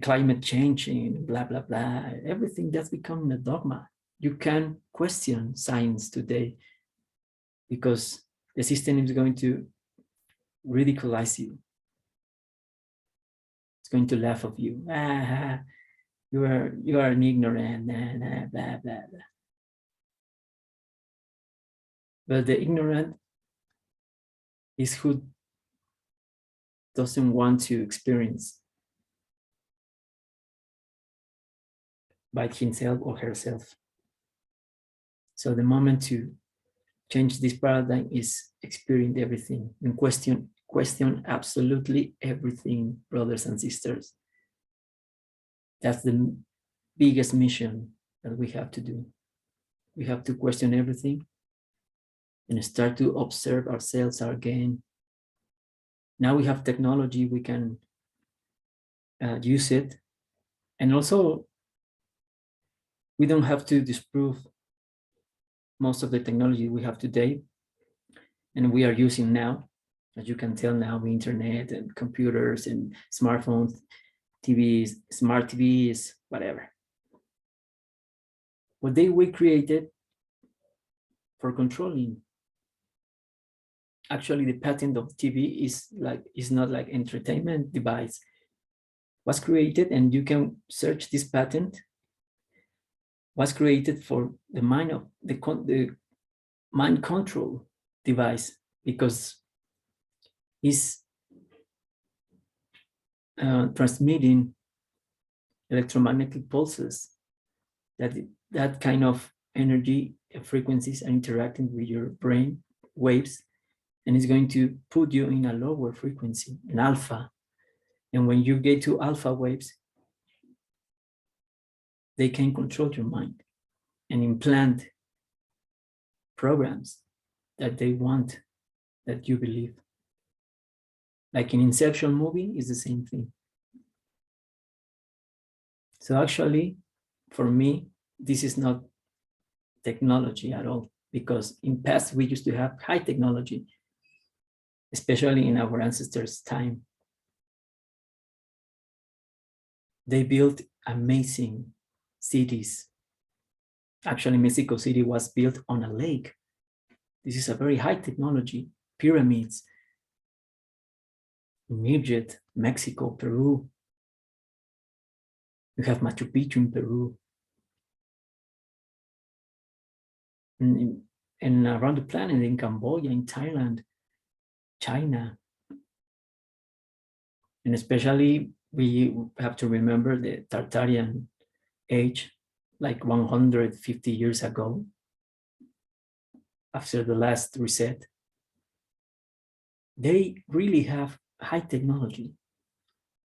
climate changing, blah, blah, blah, everything that's becoming a dogma. You can question science today because the system is going to ridiculize you. It's going to laugh at you. You are an ignorant, blah, blah, blah. But the ignorant is who doesn't want to experience by himself or herself. So the moment to change this paradigm is experience everything and question absolutely everything, brothers and sisters. That's the biggest mission that we have to do. We have to question everything and start to observe ourselves again. Now we have technology, we can use it. And also, we don't have to disprove most of the technology we have today and we are using now. As you can tell now, the internet and computers and smartphones, TVs, smart TVs, whatever. What we created for controlling. Actually, the patent of TV is not like entertainment device. Was created, and you can search this patent. Was created for the mind of the mind control device, because it's transmitting electromagnetic pulses that kind of energy frequencies are interacting with your brain waves, and it's going to put you in a lower frequency, an alpha. And when you get to alpha waves, they can control your mind and implant programs that they want that you believe. Like in Inception movie, is the same thing. So actually, for me, this is not technology at all, because in past we used to have high technology, especially in our ancestors' time. They built amazing cities. Actually, Mexico City was built on a lake. This is a very high technology. Pyramids in Egypt, Mexico, Peru. You have Machu Picchu in Peru. And around the planet, in Cambodia, in Thailand, China. And especially, we have to remember the Tartarian age, like 150 years ago, after the last reset. They really have high technology.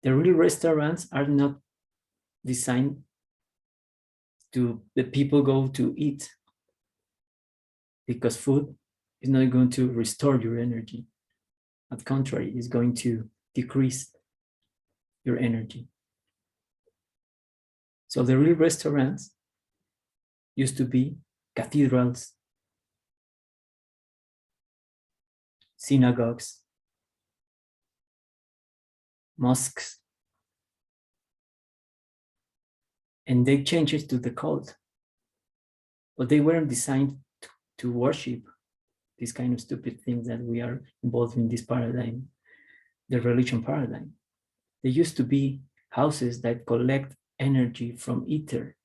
The real restaurants are not designed to the people go to eat, because food is not going to restore your energy. On the contrary, it's going to decrease your energy. So the real restaurants used to be cathedrals, synagogues, mosques, and they changed it to the cult. But they weren't designed to worship these kind of stupid things that we are involved in this paradigm, the religion paradigm. They used to be houses that collect energy from ether,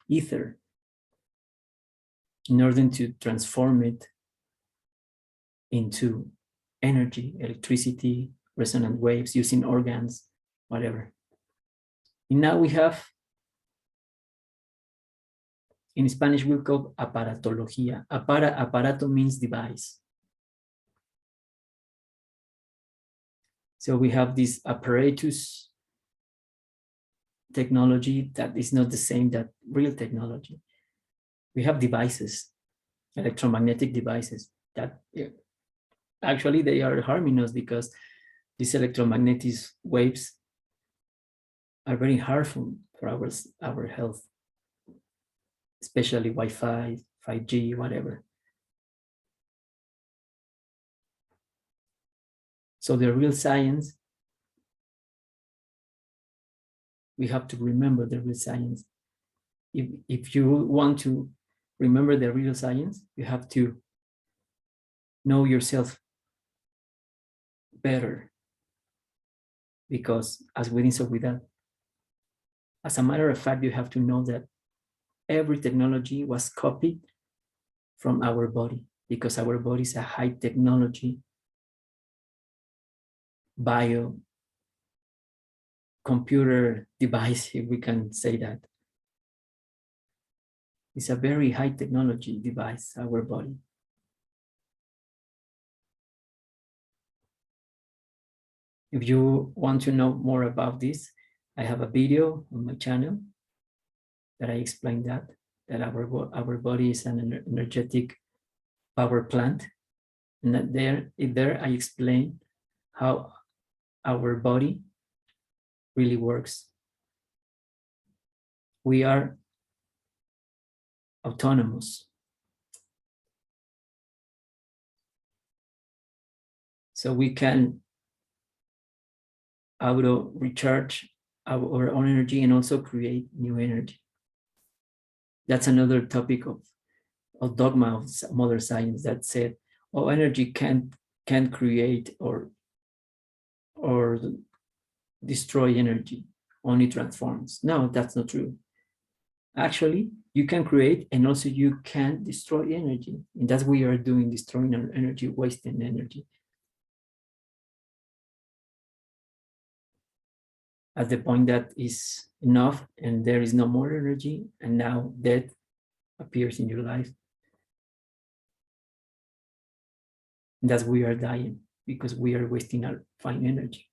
in order to transform it into energy, electricity, resonant waves, using organs, whatever. And now we have, in Spanish, we call aparatología. Aparato means device. So we have this apparatus technology that is not the same that real technology. We have devices, electromagnetic devices that actually they are harming us because these electromagnetic waves are very harmful for our health, especially Wi-Fi, 5G, whatever. So the real science, we have to remember the real science. If you want to remember the real science, you have to know yourself better, because as within, so without. As a matter of fact, you have to know that every technology was copied from our body, because our body is a high technology bio computer device, if we can say that. It's a very high technology device, our body. If you want to know more about this, I have a video on my channel that I explain that our body is an energetic power plant. And that there I explain how our body really works. We are autonomous. So we can auto recharge our own energy and also create new energy. That's another topic of dogma of modern science that said, oh, energy can't create or destroy energy, only transforms. No, that's not true. Actually, you can create and also you can destroy energy. And that's what we are doing, destroying our energy, wasting energy. At the point that is enough and there is no more energy, and now death appears in your life. And that's we are dying because we are wasting our fine energy.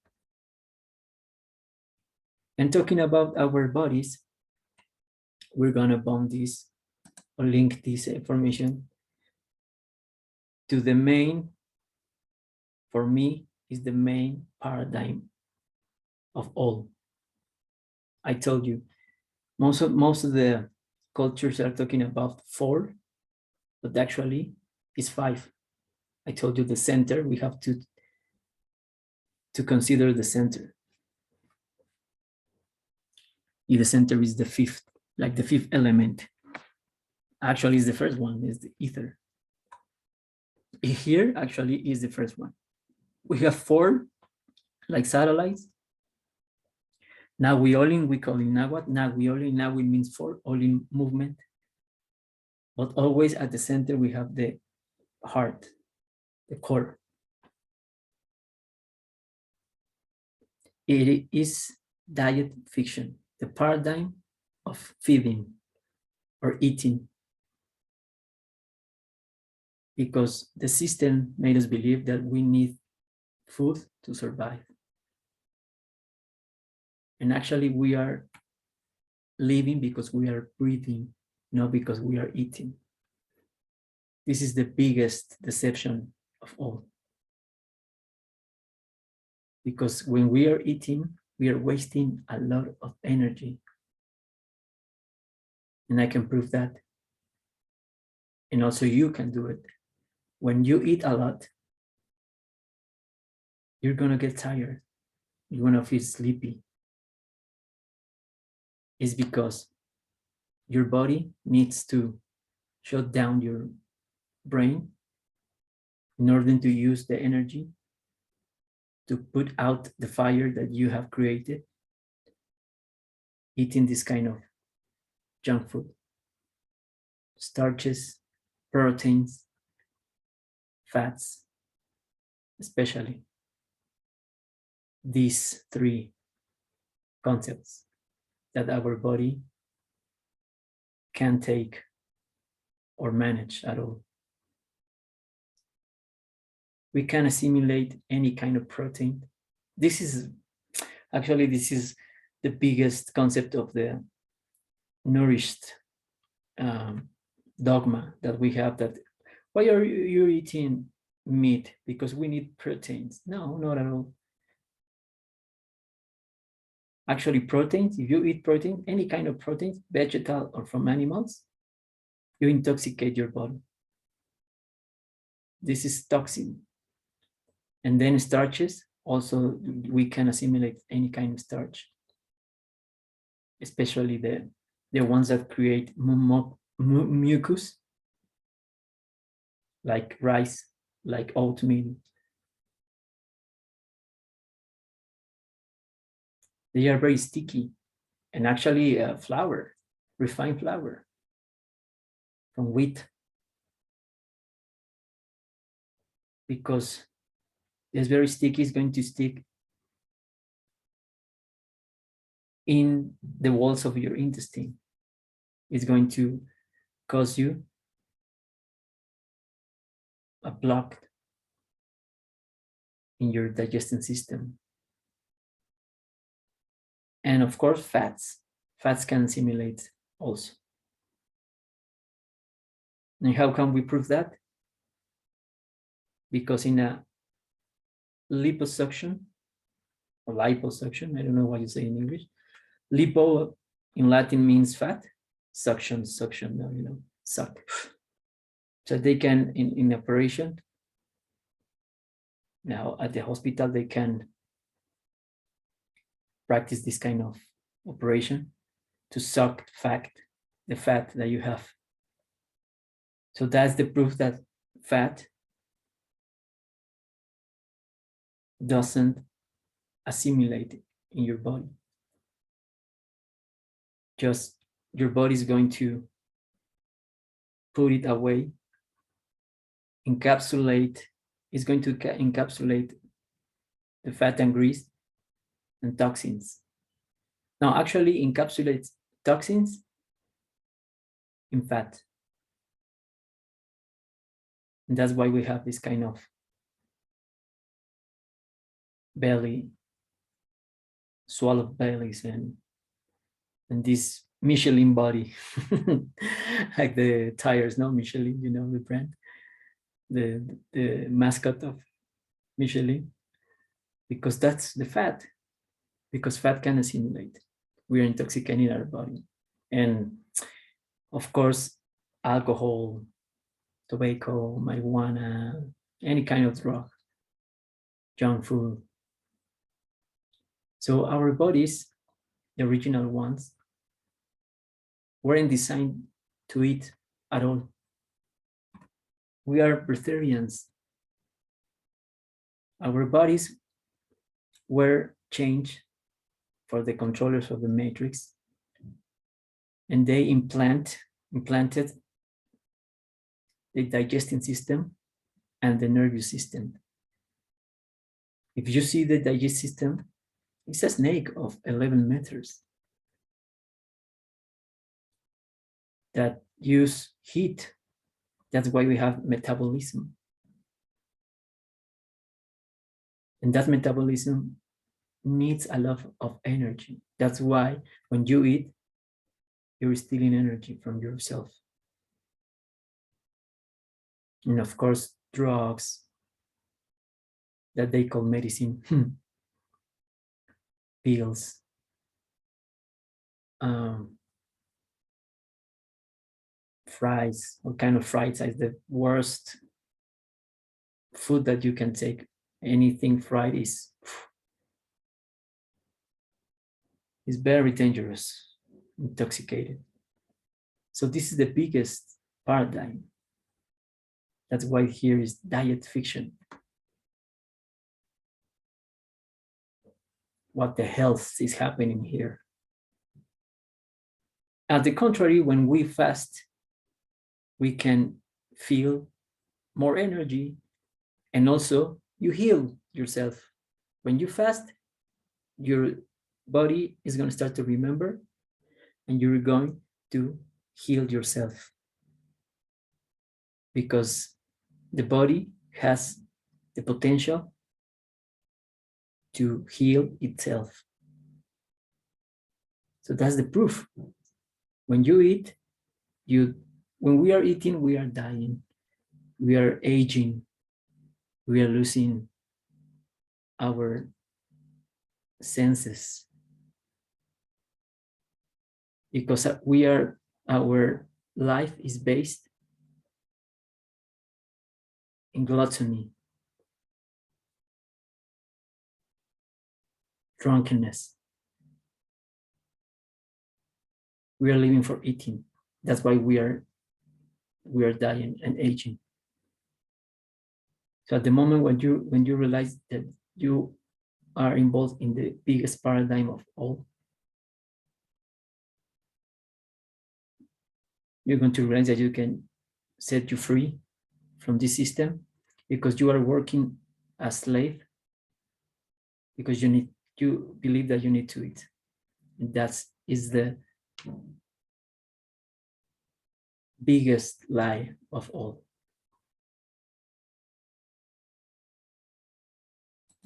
And talking about our bodies, we're gonna bond this or link this information to the main, for me, is the main paradigm of all. I told you, most of the cultures are talking about 4, but actually it's 5. I told you the center, we have to consider the center. If the center is the 5th, like the 5th element. Actually, is the first one, is the ether. Here actually is the first one. We have 4 like satellites. Now we call it Nahuatl. Now we means 4, all in movement. But always at the center we have the heart, the core. It is diet fiction, the paradigm of feeding or eating. Because the system made us believe that we need food to survive. And actually we are living because we are breathing, not because we are eating. This is the biggest deception of all. Because when we are eating, we are wasting a lot of energy. And I can prove that. And also you can do it. When you eat a lot, you're gonna get tired. You're gonna feel sleepy. It's because your body needs to shut down your brain in order to use the energy to put out the fire that you have created eating this kind of junk food, starches, proteins, fats, especially these three concepts that our body can take or manage at all. We can assimilate any kind of protein. This is the biggest concept of the nourished dogma that we have, that why are you eating meat? Because we need proteins. No, not at all. Actually, proteins, if you eat protein, any kind of proteins, vegetal or from animals, you intoxicate your body. This is toxin. And then starches, also we can assimilate any kind of starch, especially the ones that create mucus, like rice, like oatmeal. They are very sticky. And actually flour, refined flour from wheat, because it's very sticky, it's going to stick in the walls of your intestine. It's going to cause you a block in your digestive system. And of course, fats. Fats can assimilate also. And how can we prove that? Because in a liposuction, or liposuction, I don't know what you say in English. Lipo in Latin means fat. Suction, suck. So they can, in operation, now at the hospital, they can practice this kind of operation to suck the fat that you have. So that's the proof that fat doesn't assimilate in your body. Just your body is going to put it away, it's going to encapsulate the fat and grease and toxins. Now, actually encapsulates toxins in fat. And that's why we have this kind of belly, swallowed bellies, and this Michelin body, like the tires, no, Michelin, you know, the brand, the mascot of Michelin, because that's the fat, because fat can assimilate. We are intoxicating our body. And of course, alcohol, tobacco, marijuana, any kind of drug, junk food. So our bodies, the original ones, weren't designed to eat at all. We are breatharians. Our bodies were changed for the controllers of the matrix, and they implanted the digestive system and the nervous system. If you see the digestive system, it's a snake of 11 meters that use heat. That's why we have metabolism. And that metabolism needs a lot of energy. That's why when you eat, you're stealing energy from yourself. And of course, drugs that they call medicine, pills, fries. What kind of fries is the worst food that you can take? Anything fried is very dangerous, intoxicated. So this is the biggest paradigm. That's why here is diet fiction. What the hell is happening here? On the contrary, when we fast, we can feel more energy, and also you heal yourself. When you fast, your body is going to start to remember, and you're going to heal yourself, because the body has the potential to heal itself. So that's the proof. When you eat, when we are eating, we are dying, we are aging, we are losing our senses, because our life is based in gluttony, drunkenness. We are living for eating. That's why we are dying and aging. So at the moment when you realize that you are involved in the biggest paradigm of all, you're going to realize that you can set you free from this system, because you are working as slave, because you believe that you need to eat. And that is the biggest lie of all.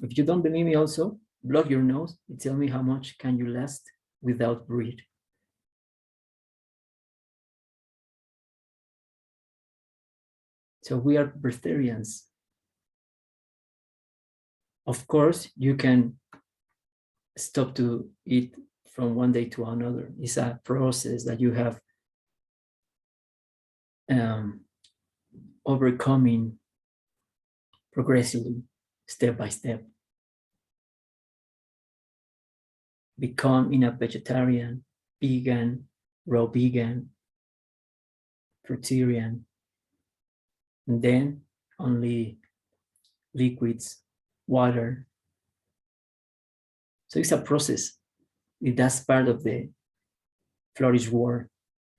If you don't believe me, also block your nose and tell me how much can you last without breath. So we are breatharians. Of course, you can stop to eat from one day to another. It's a process that you have overcoming progressively, step by step. Becoming a vegetarian, vegan, raw vegan, fruitarian, and then only liquids, water. So it's a process. That's part of the flourish war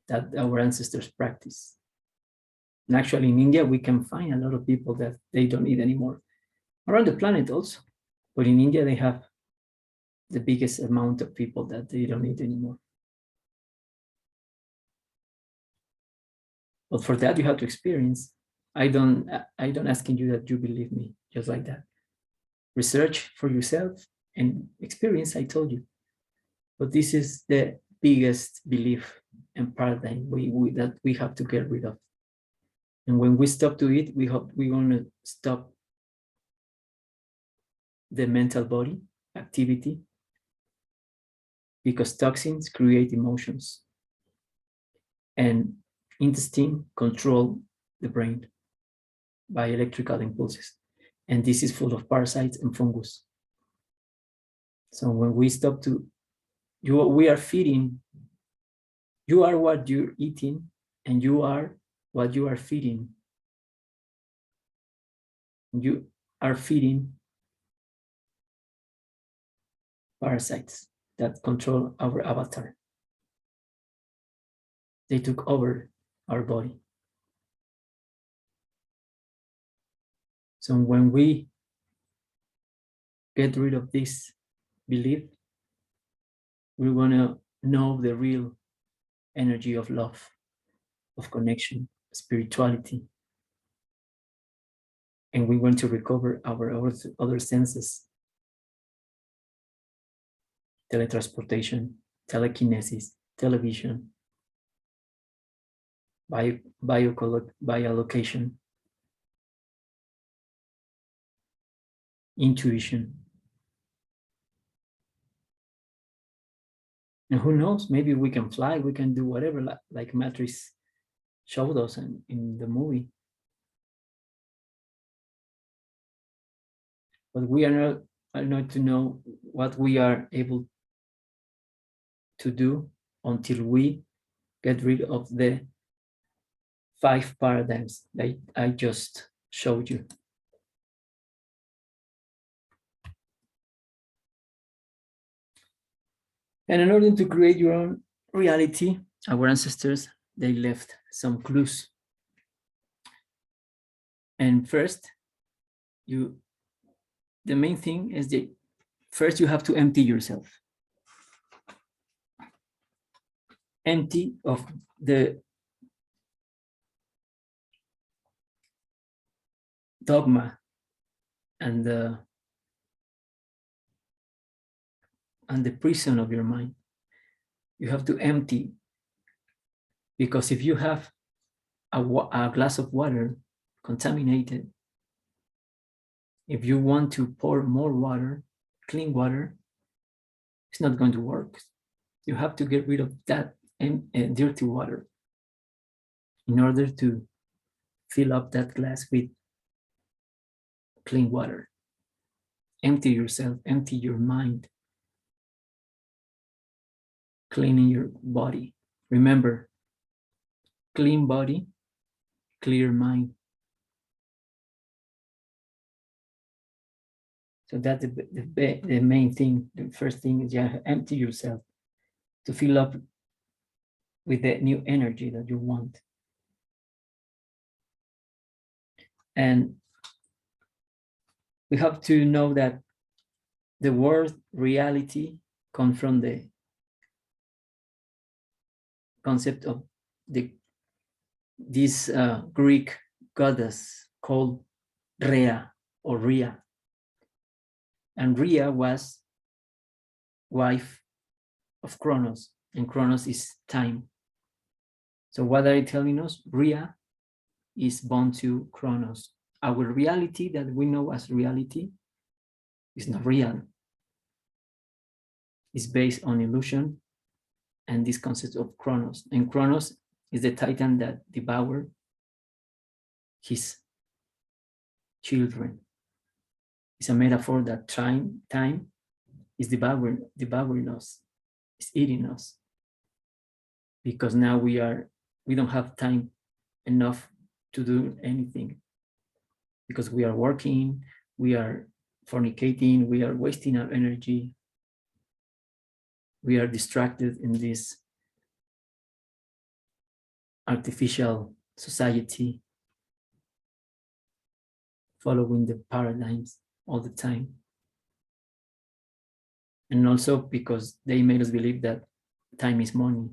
that our ancestors practiced. And actually in India, we can find a lot of people that they don't eat anymore. Around the planet also. But in India, they have the biggest amount of people that they don't eat anymore. But for that, you have to experience. I don't asking you that you believe me, just like that. Research for yourself and experience, I told you. But this is the biggest belief and paradigm that we have to get rid of. And when we stop to eat, we're going to stop the mental body activity, because toxins create emotions, and intestine control the brain by electrical impulses. And this is full of parasites and fungus. So when we stop to, we are feeding, you are what you're eating, and you are what you are feeding. You are feeding parasites that control our avatar. They took over our body. So when we get rid of this belief, we're going to know the real energy of love, of connection, spirituality. And we want to recover our other senses: teletransportation, telekinesis, television, biolocation, intuition. And who knows, maybe we can fly, we can do whatever, like Matrix showed us in the movie. But we are not to know what we are able to do until we get rid of the 5 paradigms that I just showed you. And in order to create your own reality, our ancestors, they left some clues. And first, the main thing is that first you have to empty yourself. Empty of the dogma and the prison of your mind. You have to empty, because if you have a glass of water contaminated, if you want to pour more water, clean water, it's not going to work. You have to get rid of that dirty water in order to fill up that glass with clean water. Empty yourself, empty your mind, cleaning your body. Remember, clean body, clear mind. So that's the main thing. The first thing is you have to empty yourself to fill up with the new energy that you want. And we have to know that the word reality comes from the concept of this Greek goddess called Rhea or Rhea. And Rhea was wife of Kronos, and Kronos is time. So what are they telling us? Rhea is bound to Kronos. Our reality that we know as reality is not real. It's based on illusion and this concept of Kronos. And Kronos is the titan that devoured his children. It's a metaphor that time is devouring us, is eating us. Because now we don't have time enough to do anything. Because we are working, we are fornicating, we are wasting our energy. We are distracted in this artificial society, following the paradigms all the time. And also because they made us believe that time is money.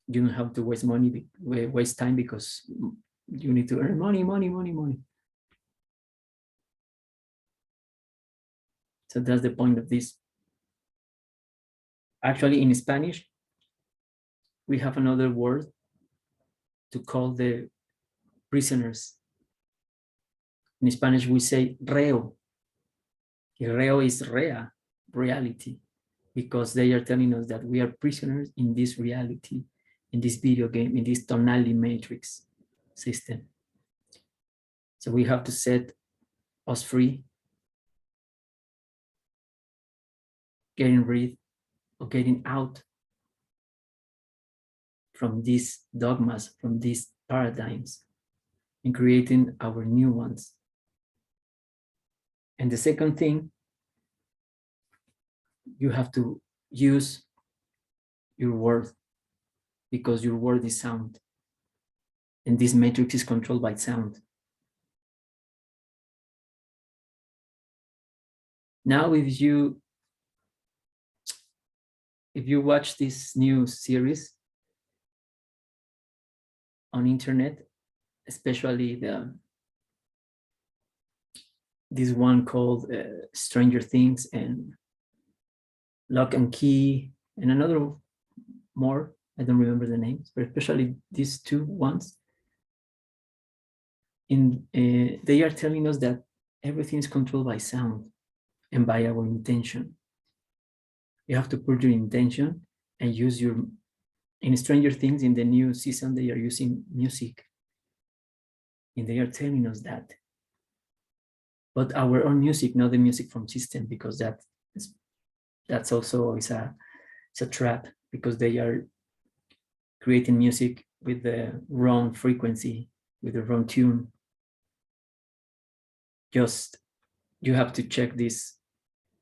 You don't have to waste money, waste time, because you need to earn money. So that's the point of this. Actually, in Spanish, we have another word to call the prisoners. In Spanish, we say reo. Reo is rea, reality, because they are telling us that we are prisoners in this reality, in this video game, in this tonality matrix system. So we have to set us free, getting rid or getting out from these dogmas, from these paradigms, and creating our new ones. And the second thing, you have to use your word, because your word is sound. And this matrix is controlled by sound. Now, if you watch this new series on internet, especially this one called Stranger Things and Lock and Key, and another more, I don't remember the names, but especially these two ones, they are telling us that everything is controlled by sound and by our intention. You have to put your intention and use your In Stranger Things, in the new season, they are using music, and they are telling us that. But our own music, not the music from system, because that's also it's a trap, because they are creating music with the wrong frequency, with the wrong tune. Just you have to check this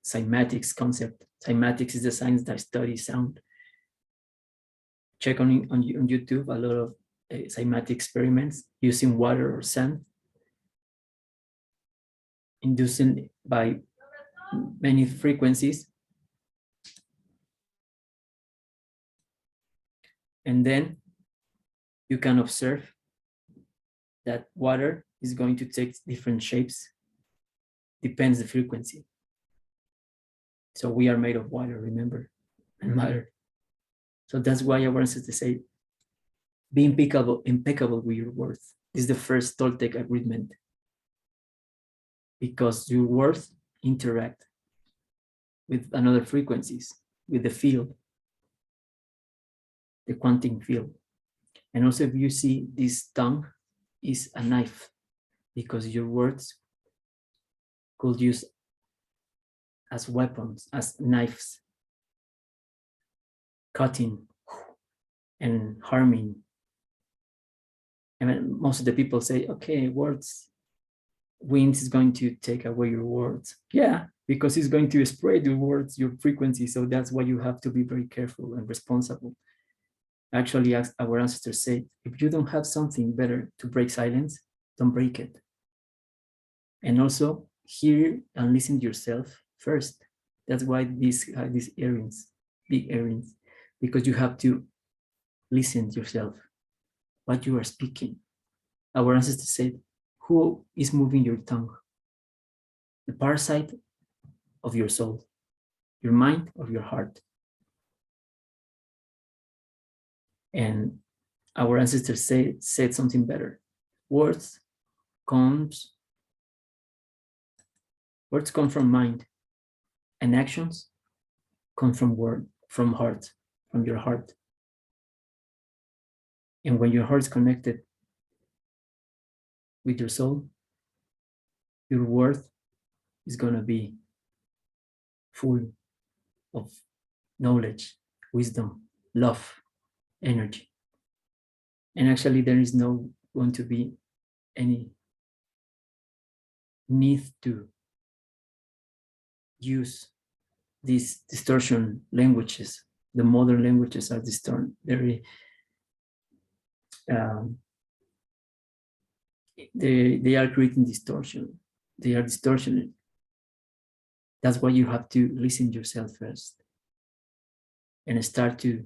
cymatics concept. Cymatics is the science that studies sound. Check on YouTube a lot of cymatic experiments using water or sand, inducing by many frequencies. And then you can observe that water is going to take different shapes, depends the frequency. So we are made of water, remember, and matter. So that's why our ancestors say, be impeccable with your words. This is the first Toltec agreement, because your words interact with another frequencies, with the field, the quantum field. And also, if you see, this tongue is a knife, because your words could use as weapons, as knives, cutting and harming. And most of the people say, okay, words, wind is going to take away your words. Yeah, because it's going to spread your words, your frequency. So that's why you have to be very careful and responsible. Actually, as our ancestors said, if you don't have something better to break silence, don't break it. And also hear and listen to yourself first. That's why these earrings, big earrings, because you have to listen to yourself, what you are speaking. Our ancestors said, who is moving your tongue? The parasite of your soul, your mind or your heart. And our ancestors said something better. Words come from mind, and actions come from heart, from your heart. And when your heart is connected with your soul, your worth is going to be full of knowledge, wisdom, love, energy. And actually, there is no going to be any need to use these distortion languages. The modern languages are distorted, very they are creating distortion. They are distortioned. That's why you have to listen to yourself first and start to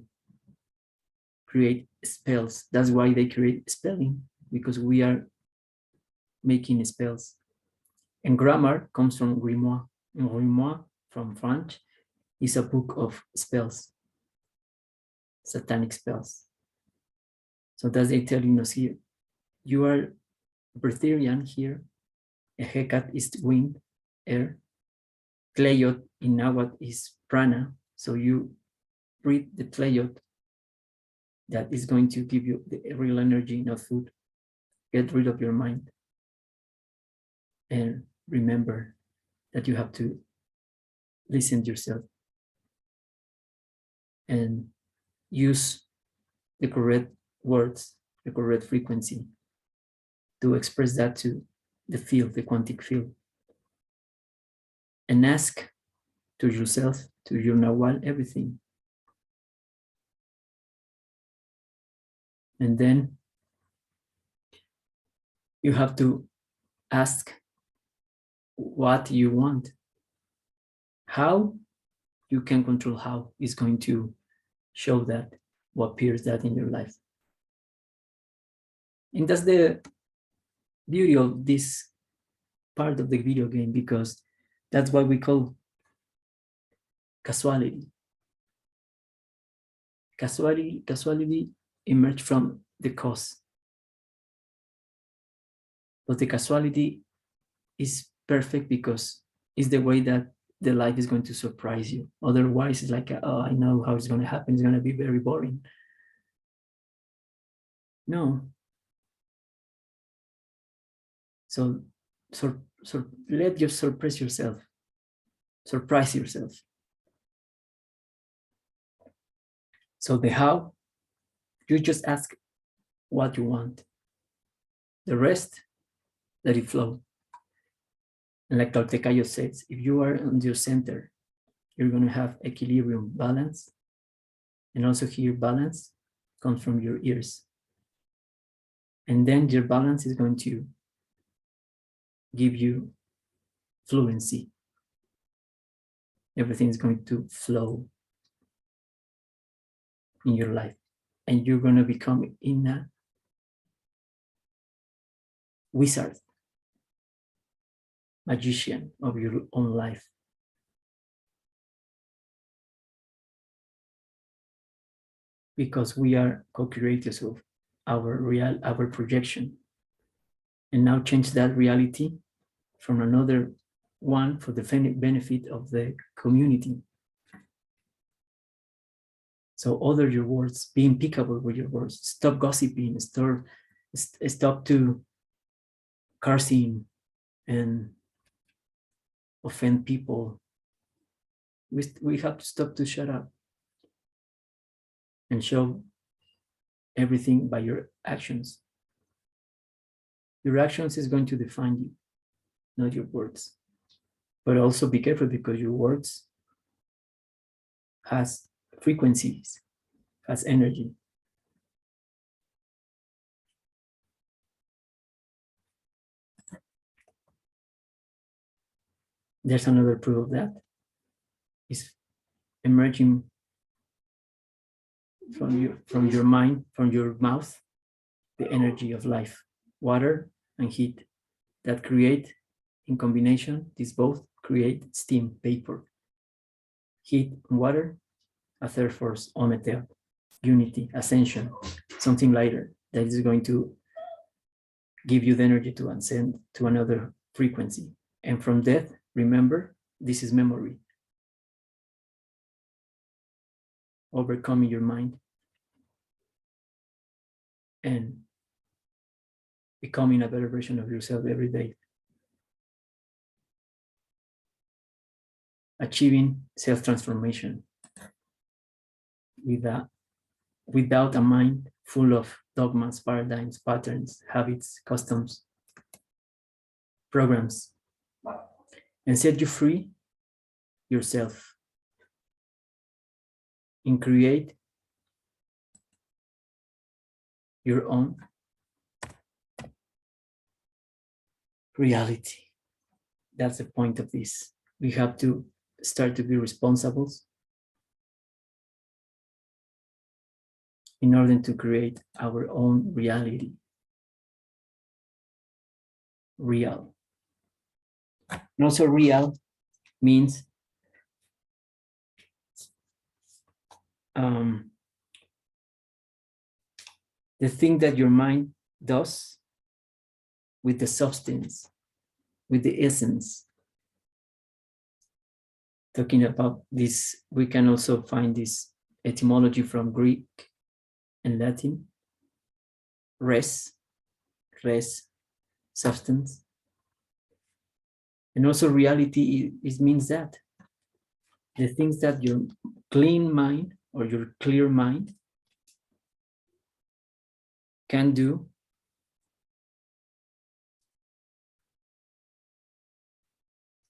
create spells. That's why they create spelling, because we are making spells. And grammar comes from grimoire. And grimoire, from French, is a book of spells, satanic spells. So that's they telling us here. You are breatharian here. A Hecat is wind, air. Tlayot in Nahuatl is prana. So you breathe the Tlayot that is going to give you the real energy, not food. Get rid of your mind. And remember that you have to listen to yourself and use the correct words, the correct frequency to express that to the field, the quantic field. And ask to yourself, to your Nahual, everything. And then you have to ask what you want. How you can control how is going to show that, what appears that in your life. And that's the beauty of this part of the video game, because that's what we call casuality. Casuality emerged from the cause. But the casuality is perfect because it's the way that the life is going to surprise you. Otherwise, it's like, oh, I know how it's going to happen. It's going to be very boring. No. So let you surprise yourself. Surprise yourself. So the how, you just ask what you want. The rest, let it flow. And like Toltekayo says, if you are on your center, you're going to have equilibrium, balance. And also here, balance comes from your ears. And then your balance is going to give you fluency. Everything is going to flow in your life. And you're going to become in a wizard, magician of your own life. Because we are co-creators of our projection. And now change that reality from another one for the benefit of the community. So order your words, be impeccable with your words, stop gossiping, stop to cursing and offend people. We have to stop to shut up and show everything by your actions. Your actions is going to define you, not your words. But also be careful because your words has frequencies, has energy. There's another proof of that. Is emerging from your mind, from your mouth, the energy of life, water and heat that create in combination, these both create steam, vapor. Heat and water, a third force, ometer, unity, ascension, something lighter that is going to give you the energy to ascend to another frequency. And from death, remember, this is memory. Overcoming your mind and becoming a better version of yourself every day. Achieving self-transformation without a mind full of dogmas, paradigms, patterns, habits, customs, programs, and set you free yourself and create your own reality. That's the point of this. We have to start to be responsible in order to create our own reality. Real. And also real means the thing that your mind does with the substance, with the essence. Talking about this, we can also find this etymology from Greek and Latin. Res, substance. And also reality means that the things that your clean mind or your clear mind can do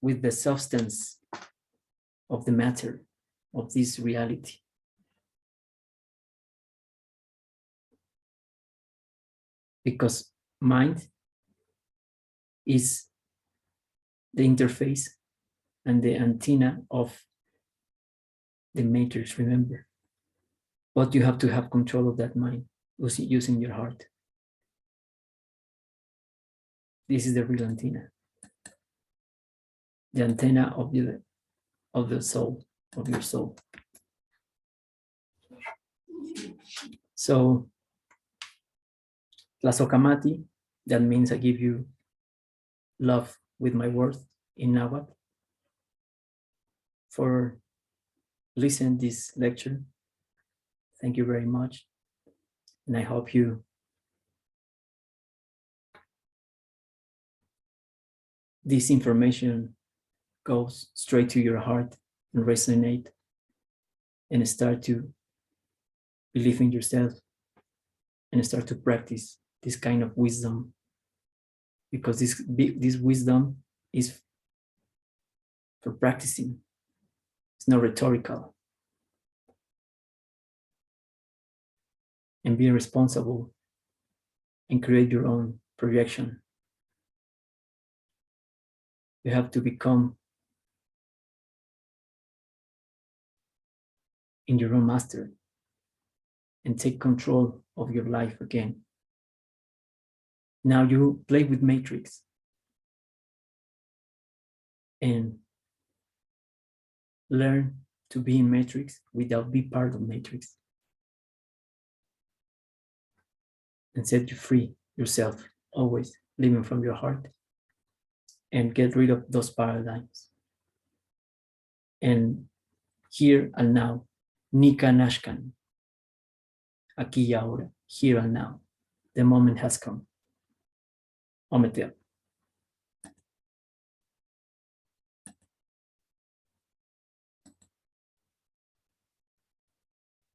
with the substance of the matter of this reality. Because mind is the interface and the antenna of the matrix, remember. But you have to have control of that mind using your heart. This is the real antenna. The antenna of the soul, of your soul. So, Tlazokamati, that means I give you love with my words in Nahuatl. For listening this lecture, thank you very much. And I hope you this information goes straight to your heart and resonate and start to believe in yourself and start to practice this kind of wisdom, because this wisdom is for practicing. It's not rhetorical. And be responsible and create your own projection. You have to become in your own master and take control of your life again. Now you play with Matrix and learn to be in Matrix without being part of Matrix, and set you free yourself, always living from your heart, and get rid of those paradigms. And here and now, Nika Nashkan, aquí y ahora, here and now, the moment has come. Ometea.